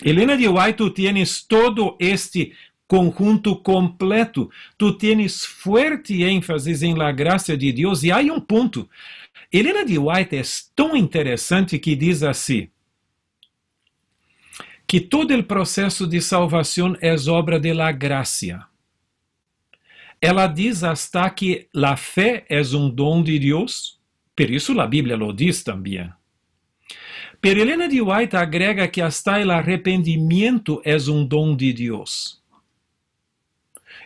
Helena de White, tu tienes todo este conjunto completo. Tu tienes fuerte ênfase em la graça de Deus. E há um ponto. Helena de White é tão interessante que diz assim, que todo o processo de salvação é obra de la gracia. Ela diz hasta que la fé é um dom de Deus, por isso a Bíblia lo diz também. Pero Helena de White agrega que hasta el arrependimiento é um dom de Deus.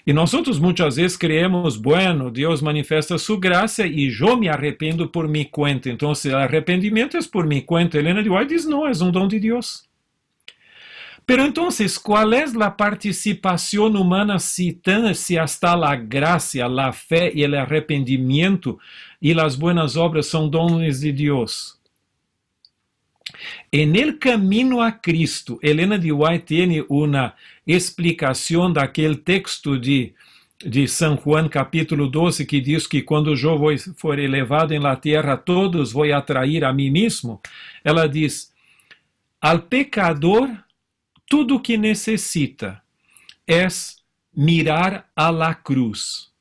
E nós muitas vezes creemos, bueno, Deus manifesta sua graça e eu me arrependo por minha conta. Então, o arrependimento é por minha conta. Helena de White diz, não, é um dom de Deus. Pero entonces, ¿cuál es la participación humana si hasta la gracia, la fe y el arrepentimiento y las buenas obras son dones de Dios? En el camino a Cristo, Helena de White tiene una explicación de aquel texto de San Juan capítulo 12 que diz que quando eu for elevado em la tierra, todos vou atrair a mim mesmo. Ela diz, al pecador tudo o que necessita é mirar a la cruz.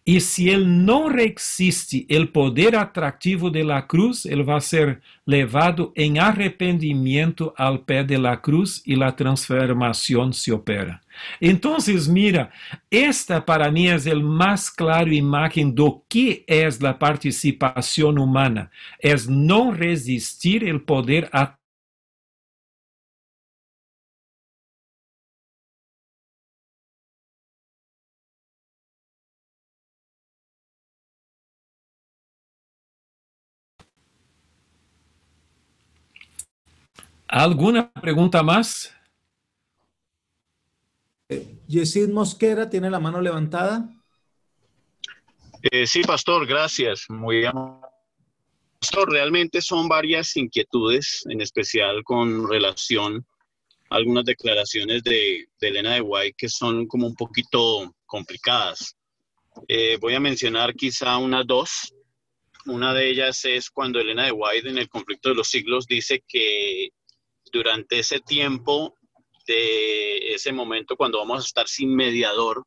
E se ele não resiste o poder atrativo de la cruz, ele vai ser levado em arrependimento ao pé de la cruz e a transformação se opera. Então, mira, esta para mim é o mais claro imagem do que é a participação humana. É não resistir o poder atrativo. ¿Alguna pregunta más? Yesid Mosquera tiene la mano levantada. Sí, pastor, gracias. Muy amable. Pastor, realmente son varias inquietudes, en especial con relación a algunas declaraciones de Helena de White que son como un poquito complicadas. Voy a mencionar quizá unas dos. Una de ellas es cuando Helena de White en el conflicto de los siglos dice que durante ese tiempo, de ese momento cuando vamos a estar sin mediador,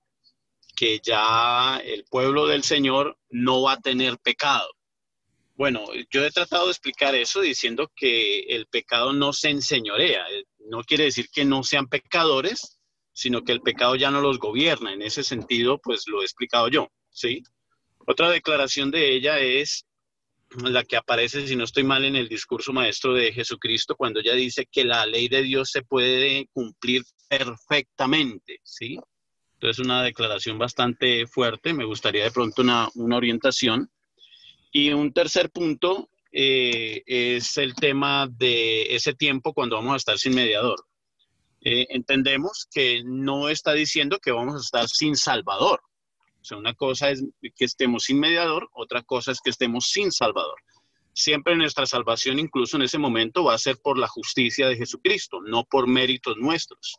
que ya el pueblo del Señor no va a tener pecado. Bueno, yo he tratado de explicar eso diciendo que el pecado no se enseñorea. No quiere decir que no sean pecadores, sino que el pecado ya no los gobierna. En ese sentido, pues lo he explicado yo, ¿sí? Otra declaración de ella es la que aparece, si no estoy mal, en el discurso maestro de Jesucristo, cuando ella dice que la ley de Dios se puede cumplir perfectamente, ¿sí? Entonces, una declaración bastante fuerte. Me gustaría de pronto una orientación. Y un tercer punto es el tema de ese tiempo cuando vamos a estar sin mediador. Entendemos que no está diciendo que vamos a estar sin Salvador. O sea, una cosa es que estemos sin mediador, otra cosa es que estemos sin Salvador. Siempre nuestra salvación, incluso en ese momento, va a ser por la justicia de Jesucristo, no por méritos nuestros.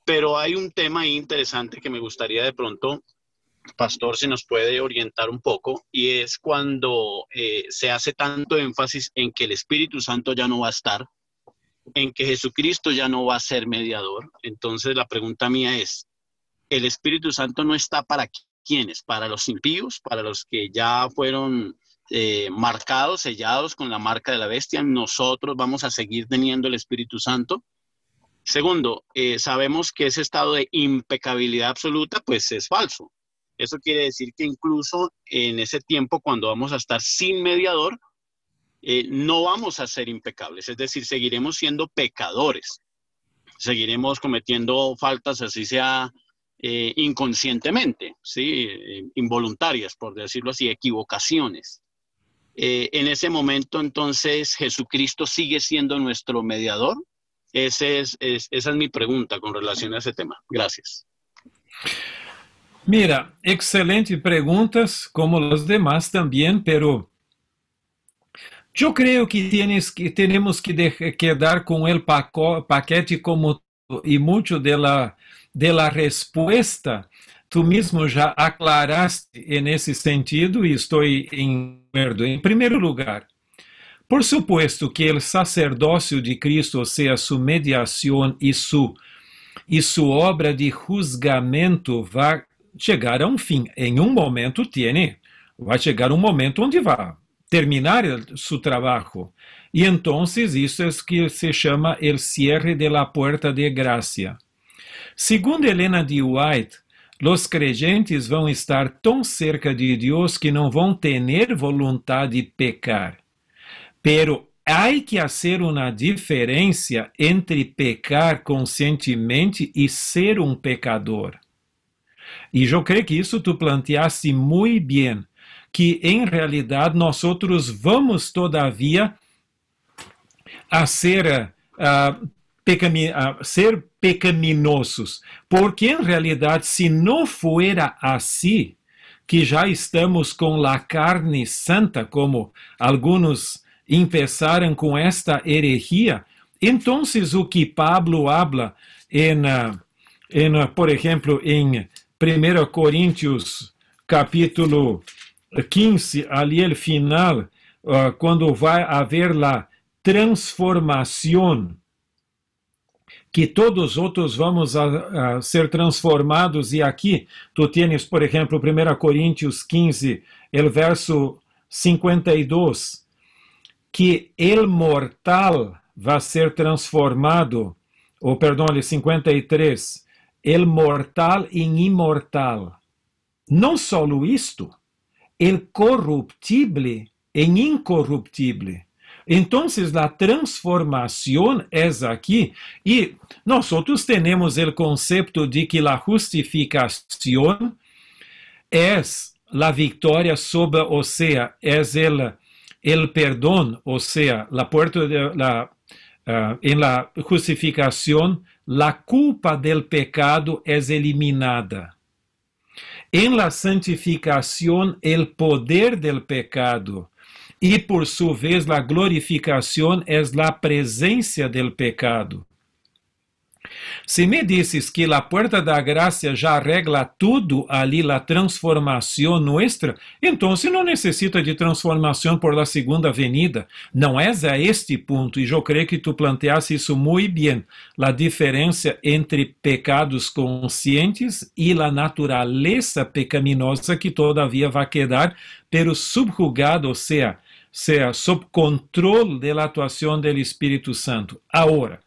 Pero hay un tema ahí interesante que me gustaría de pronto, Pastor, se nos puede orientar un poco, y es cuando se hace tanto énfasis en que el Espíritu Santo ya no va a estar, en que Jesucristo ya no va a ser mediador. Entonces la pregunta mía es, ¿el Espíritu Santo no está para quiénes? ¿Para los impíos? ¿Para los que ya fueron marcados, sellados con la marca de la bestia? ¿Nosotros vamos a seguir teniendo el Espíritu Santo? Segundo, sabemos que ese estado de impecabilidad absoluta pues es falso. Eso quiere decir que incluso en ese tiempo, cuando vamos a estar sin mediador, no vamos a ser impecables. Es decir, seguiremos siendo pecadores. Seguiremos cometiendo faltas, así sea inconscientemente, ¿sí? Involuntarias, por decirlo así, equivocaciones. En ese momento, entonces, ¿Jesucristo sigue siendo nuestro mediador? Esa es mi pregunta con relación a ese tema. Gracias. Mira, excelentes preguntas, como las demás también, pero yo creo que tenemos que quedar con el paquete como y mucho de la respuesta. Tú mismo ya aclaraste en ese sentido y estoy en acuerdo. En primer lugar, por supuesto que el sacerdocio de Cristo, o sea, su mediación y su obra de juzgamento va a chegar a um fim. Em um momento vai chegar um momento onde vai terminar seu trabalho. E então isso é que se chama el cierre de la puerta de gracia. Segundo Helena de White, os creyentes vão estar tão cerca de Deus que não vão ter vontade de pecar. Pero hay que hacer una diferencia entre pecar conscientemente y ser un pecador. Y yo creo que eso tú planteaste muy bien, que en realidad nosotros vamos todavía a ser, ser pecaminosos, porque en realidad si no fuera así, que ya estamos con la carne santa, como algunos empezaram com esta herejía, entonces o que Pablo habla por exemplo, em 1 Coríntios capítulo 15, ali el final, quando vai haver la transformação, que todos outros vamos a ser transformados, e aqui tu tienes, por exemplo, 1 Coríntios 15, el verso 52, que el mortal vai ser transformado, ou perdão, 53, el mortal em imortal. Não só isto, el corruptible em incorruptible. Então, a transformação é aqui, e nós temos o conceito de que a justificação é a vitória sobre, ou seja, é el perdón, o sea, en la justificación, la culpa del pecado es eliminada. En la santificación, el poder del pecado. Y por su vez, la glorificación es la presencia del pecado. Se me dices que a porta da graça já arregla tudo ali, a transformação nossa, então não necessita de transformação por la segunda venida. Não é a este ponto, e eu creio que tu planteaste isso muito bem, a diferença entre pecados conscientes e a natureza pecaminosa que todavia vai quedar, pero subjugado, ou seja, sea, sob control de la actuación del Espíritu Santo. Ahora,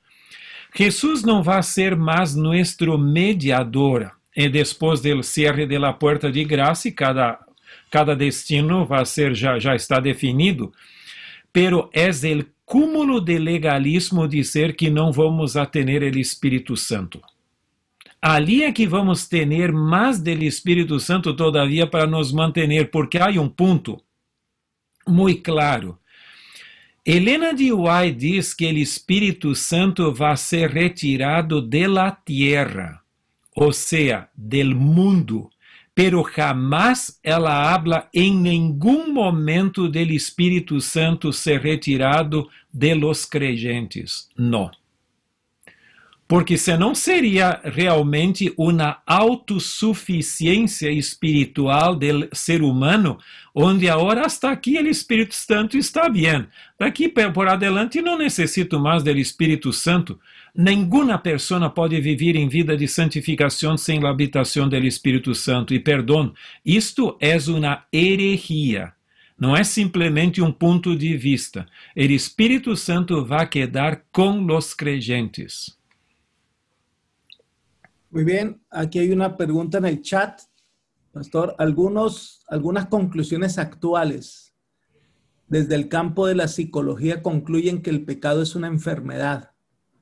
Jesús no va a ser más nuestro mediador después del cierre de la puerta de gracia, y cada destino va a ser, ya está definido, pero es el cúmulo de legalismo dizer que não vamos a tener el Espíritu Santo. Ali é que vamos ter mais del Espíritu Santo todavía para nos manter, porque há ponto muito claro. Elena de White diz que o Espírito Santo vai ser retirado de la tierra, ou seja, del mundo, pero jamás ela habla em nenhum momento del Espírito Santo ser retirado de los creyentes. Não. Porque senão seria realmente uma autossuficiência espiritual do ser humano, onde agora hasta aqui o Espírito Santo está bem. Daqui por adelante não necessito mais do Espírito Santo. Nenhuma pessoa pode viver em vida de santificação sem a habitação do Espírito Santo. E perdão, isto é uma herejia. Não é simplesmente ponto de vista. O Espírito Santo vai quedar com os creyentes. Muy bien, aquí hay una pregunta en el chat. Pastor, algunas conclusiones actuales desde el campo de la psicología concluyen que el pecado es una enfermedad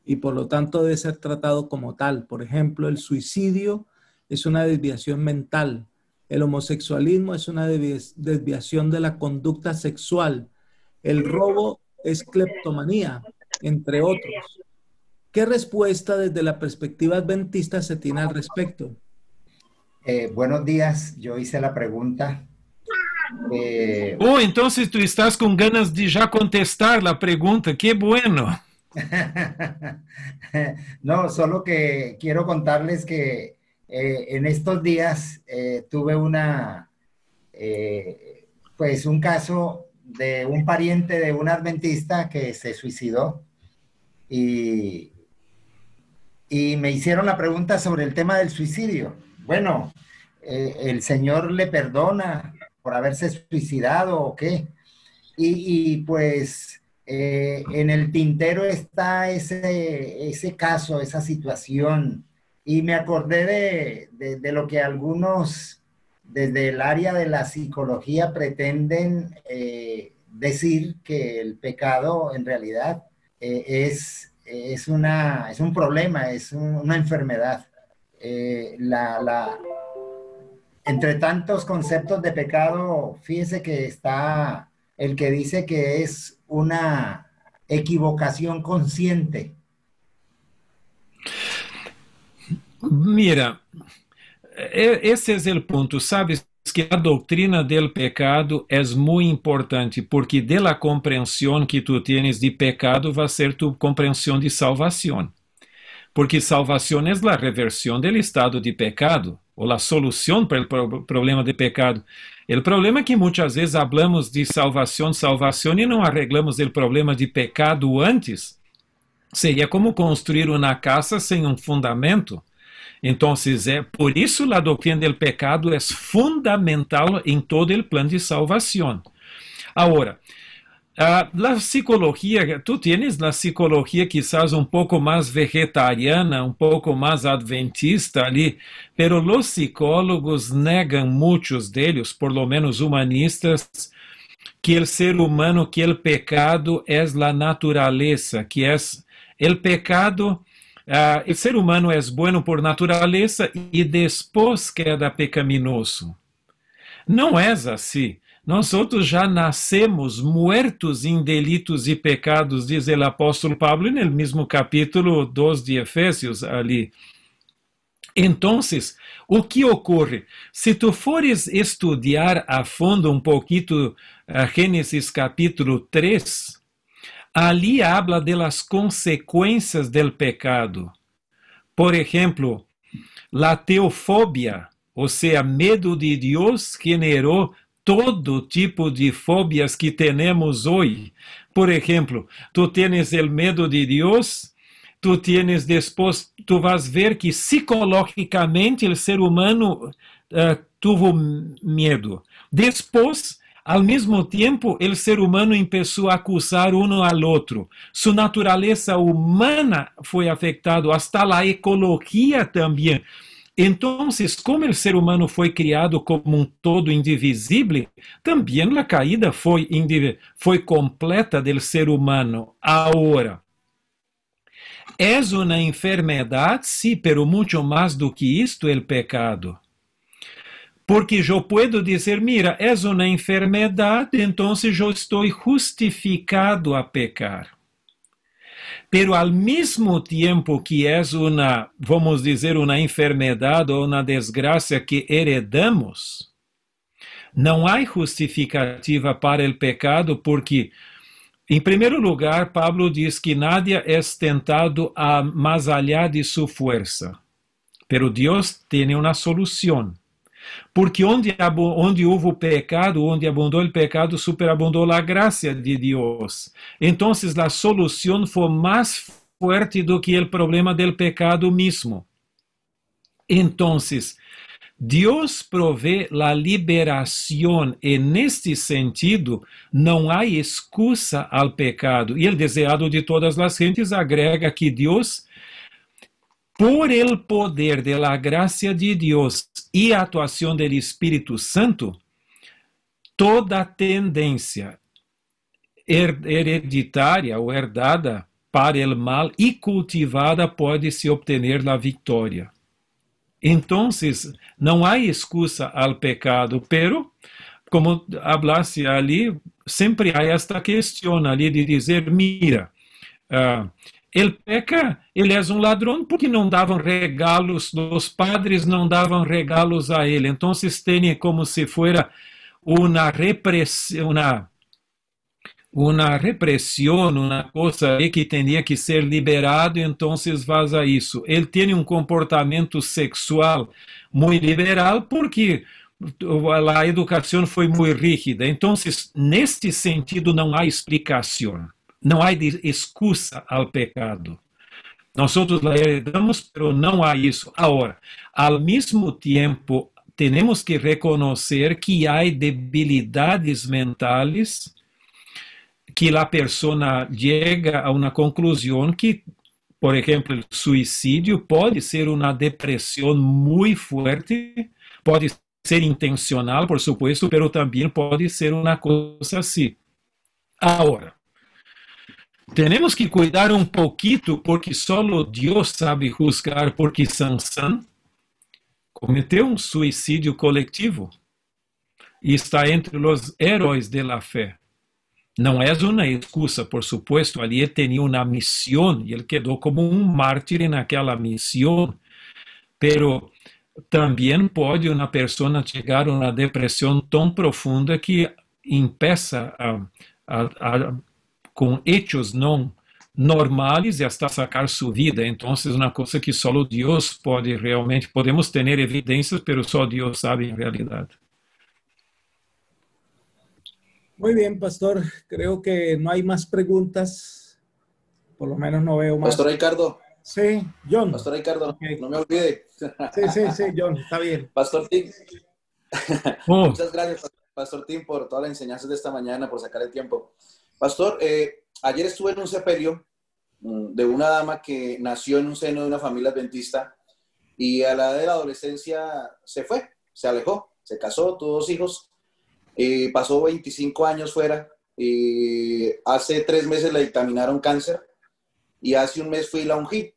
y por lo tanto debe ser tratado como tal. Por ejemplo, el suicidio es una desviación mental. El homosexualismo es una desviación de la conducta sexual. El robo es cleptomanía, entre otros. ¿Qué respuesta desde la perspectiva adventista se tiene al respecto? Buenos días, yo hice la pregunta. Entonces tú estás con ganas de ya contestar la pregunta, qué bueno. No, solo que quiero contarles que en estos días tuve un caso de un pariente de un adventista que se suicidó y me hicieron la pregunta sobre el tema del suicidio. Bueno, ¿el Señor le perdona por haberse suicidado o qué? Y pues en el tintero está ese caso, esa situación. Y me acordé de lo que algunos desde el área de la psicología pretenden decir, que el pecado en realidad es un problema, es una enfermedad. Entre tantos conceptos de pecado, fíjese que está el que dice que es una equivocación consciente. Mira, esse é o ponto, sabes que a doutrina del pecado é muito importante, porque de la compreensão que tu tienes de pecado vai ser tu compreensão de salvação. Porque salvação é a reversão do estado de pecado, ou a solução para o problema de pecado. O problema é que muitas vezes hablamos de salvação e não arreglamos o problema de pecado antes. Seria como construir uma casa sem um fundamento. Então, por isso a doutrina do pecado é fundamental em todo o plano de salvação. Agora, a psicologia, tu tienes a psicologia quizás pouco mais vegetariana, pouco mais adventista ali, pero os psicólogos negam, muitos deles, por lo menos humanistas, que o ser humano, que o pecado é a natureza, que é o pecado. O ser humano é bueno por natureza e depois queda pecaminoso. Não é assim. Nós outros já nascemos muertos em delitos e pecados, diz o apóstolo Pablo no mesmo capítulo 2 de Efésios ali. Então, o que ocorre? Se tu fores estudar a fundo pouquinho Gênesis capítulo 3, ali habla de las consequências del pecado. Por exemplo, la teofobia, ou seja, medo de Deus, generou todo tipo de fobias que temos hoje. Por exemplo, tu tienes el medo de Deus, tu tienes depois, tu vas ver que psicologicamente o ser humano tuvo medo. Depois, Al mismo tiempo, el ser humano empezó a acusar uno al otro. Su naturaleza humana fue afectada, hasta la ecología también. Entonces, como el ser humano fue criado como un todo indivisible, también la caída fue completa del ser humano. Ahora, ¿es una enfermedad? Sí, pero mucho más do que esto el pecado. Porque yo puedo decir, mira, es una enfermedad, entonces yo estoy justificado a pecar. Pero al mismo tiempo que es una, vamos dizer, una enfermedad o una desgracia que heredamos, não há justificativa para el pecado, porque, em primeiro lugar, Pablo diz que nadie es tentado a más allá de su fuerza. Pero Deus tem uma solução. Porque onde houve pecado, onde abundou o pecado, superabundou a graça de Deus. Então, a solução foi mais forte do que o problema do pecado mesmo. Então, Deus provê a liberação e, neste sentido, não há excusa ao pecado. E o desejado de todas as gentes agrega que Deus, por el poder de la gracia de Dios y actuación del Espíritu Santo, toda tendencia hereditaria o herdada para el mal y cultivada puede se obtener la victoria. Entonces, não há excusa al pecado, pero, como hablaste ali, sempre há esta questão ali de dizer, mira, ele peca, ele é um ladrão porque não davam regalos, os padres não davam regalos a ele. Então, tem como se fosse uma repressão, uma coisa que tinha que ser liberado, então vaza isso. Ele tem um comportamento sexual muito liberal porque a educação foi muito rígida. Então, neste sentido, não há explicação. Não há excusa ao pecado. Nós la heredamos, pero não há isso. Agora, ao mesmo tempo, temos que reconhecer que há debilidades mentais que a pessoa chega a uma conclusão que, por exemplo, o suicídio pode ser uma depressão muito forte, pode ser intencional, por supuesto, pero também pode ser uma coisa assim. Agora, temos que cuidar um pouquito, porque solo Deus sabe juzgar, porque Sansão cometeu um suicídio coletivo e está entre os heróis da fé. Não é uma excusa, por supuesto, ali ele tinha uma missão e ele quedou como um mártir naquela missão, pero também pode uma pessoa chegar a uma depressão tão profunda que empieza com hechos não normais e hasta sacar sua vida. Então, é uma coisa que só Deus pode realmente, podemos ter evidências, mas só Deus sabe em realidade. Muy bien, pastor. Creo que no hay más preguntas. Por lo menos no veo más. Pastor Ricardo. Sí, John. Pastor Ricardo, okay. No me olvide. Sí, John, está bien. Pastor Tim. Oh. Muchas gracias, Pastor Tim, por toda la enseñanza de esta mañana, por sacar el tiempo. Pastor, ayer estuve en un sepelio de una dama que nació en un seno de una familia adventista y a la edad de la adolescencia se fue, se alejó, se casó, tuvo 2 hijos. Pasó 25 años fuera, hace 3 meses le dictaminaron cáncer y hace un mes fui y la ungí.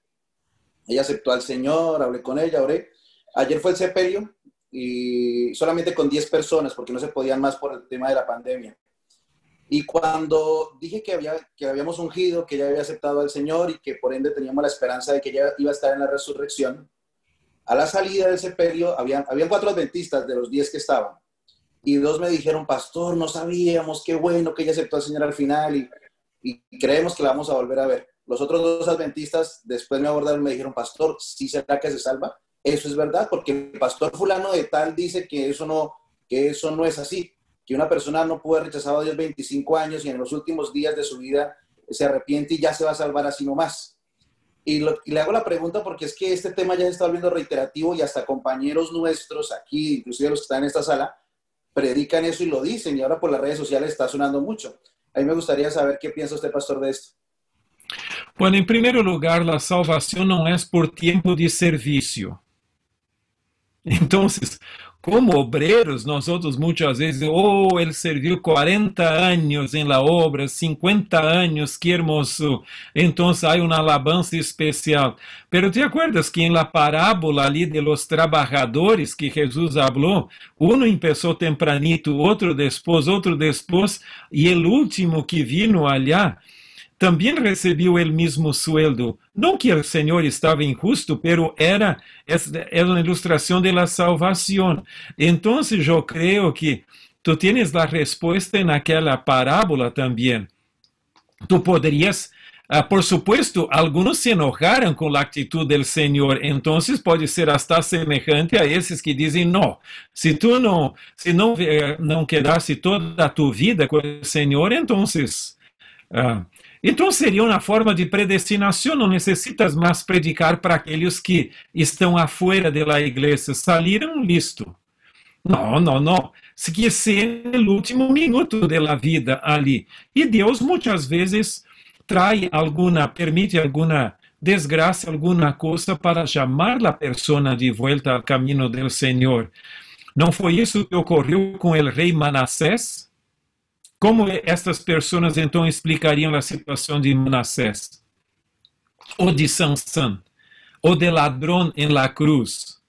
Ella aceptó al Señor, hablé con ella, oré. Ayer fue el sepelio y solamente con 10 personas porque no se podían más por el tema de la pandemia. Y cuando dije que habíamos ungido, que ella había aceptado al Señor y que por ende teníamos la esperanza de que ella iba a estar en la resurrección, a la salida del sepelio habían 4 adventistas de los 10 que estaban. Y 2 me dijeron, pastor, no sabíamos, qué bueno que ella aceptó al Señor al final y creemos que la vamos a volver a ver. Los otros 2 adventistas después me abordaron y me dijeron, pastor, ¿sí será que se salva? Eso es verdad, porque el pastor fulano de tal dice que eso no es así, que una persona no puede rechazar a Dios 25 años y en los últimos días de su vida se arrepiente y ya se va a salvar así nomás. Y le hago la pregunta porque es que este tema ya se está volviendo reiterativo y hasta compañeros nuestros aquí, inclusive los que están en esta sala, predican eso y lo dicen, y ahora por las redes sociales está sonando mucho. A mí me gustaría saber qué piensa usted, pastor, de esto. Bueno, en primer lugar, la salvación no es por tiempo de servicio. Entonces, como obreros, nosotros muchas veces, oh, él sirvió 40 años en la obra, 50 años, qué hermoso. Entonces hay una alabanza especial. Pero ¿te acuerdas que en la parábola ali de los trabajadores que Jesús habló, uno empezó tempranito, otro después, y el último que vino allá, también recibió el mismo sueldo. No que el Señor estaba injusto, pero era una ilustración de la salvación. Entonces yo creo que tú tienes la respuesta en aquella parábola también. Tú podrías, por supuesto, algunos se enojaron con la actitud del Señor, entonces puede ser hasta semejante a esos que dicen, no, si no quedaste toda tu vida con el Señor, entonces sería una forma de predestinación, no necesitas más predicar para aquellos que están afuera de la iglesia, salieron listo. No, se que ser en el último minuto de la vida ali. Y Dios muchas veces permite alguna desgracia, alguna cosa para llamar la persona de vuelta al camino del Señor. ¿No fue eso que ocurrió con el rey Manasés? ¿Cómo estas personas entonces explicarían la situación de Manasés? O de Sansón? O del ladrón en la cruz?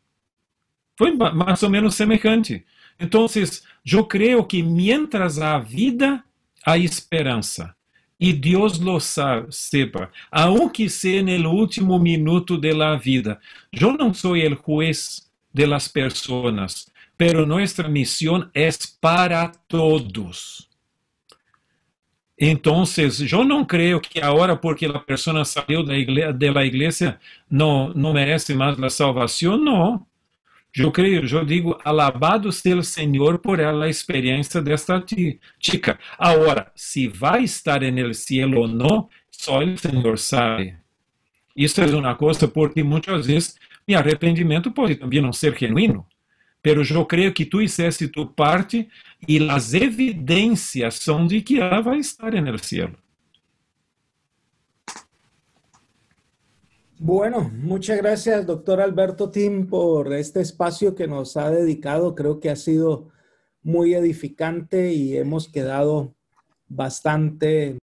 Fue más o menos semejante. Entonces, yo creo que mientras hay vida, hay esperanza. Y Dios lo sepa, aunque sea en el último minuto de la vida. Yo no soy el juez de las personas, pero nuestra misión es para todos. Entonces, yo no creo que ahora porque la persona salió de la iglesia no merece más la salvación, no. Yo digo, alabado sea el Señor por la experiencia de esta chica. Ahora, si va a estar en el cielo o no, solo el Señor sabe. Esto es una cosa porque muchas veces mi arrepentimiento puede también no ser genuino. Pero yo creo que tú hiciste tu parte y las evidencias son de que ella va a estar en el cielo. Bueno, muchas gracias, doctor Alberto Tim, por este espacio que nos ha dedicado. Creo que ha sido muy edificante y hemos quedado bastante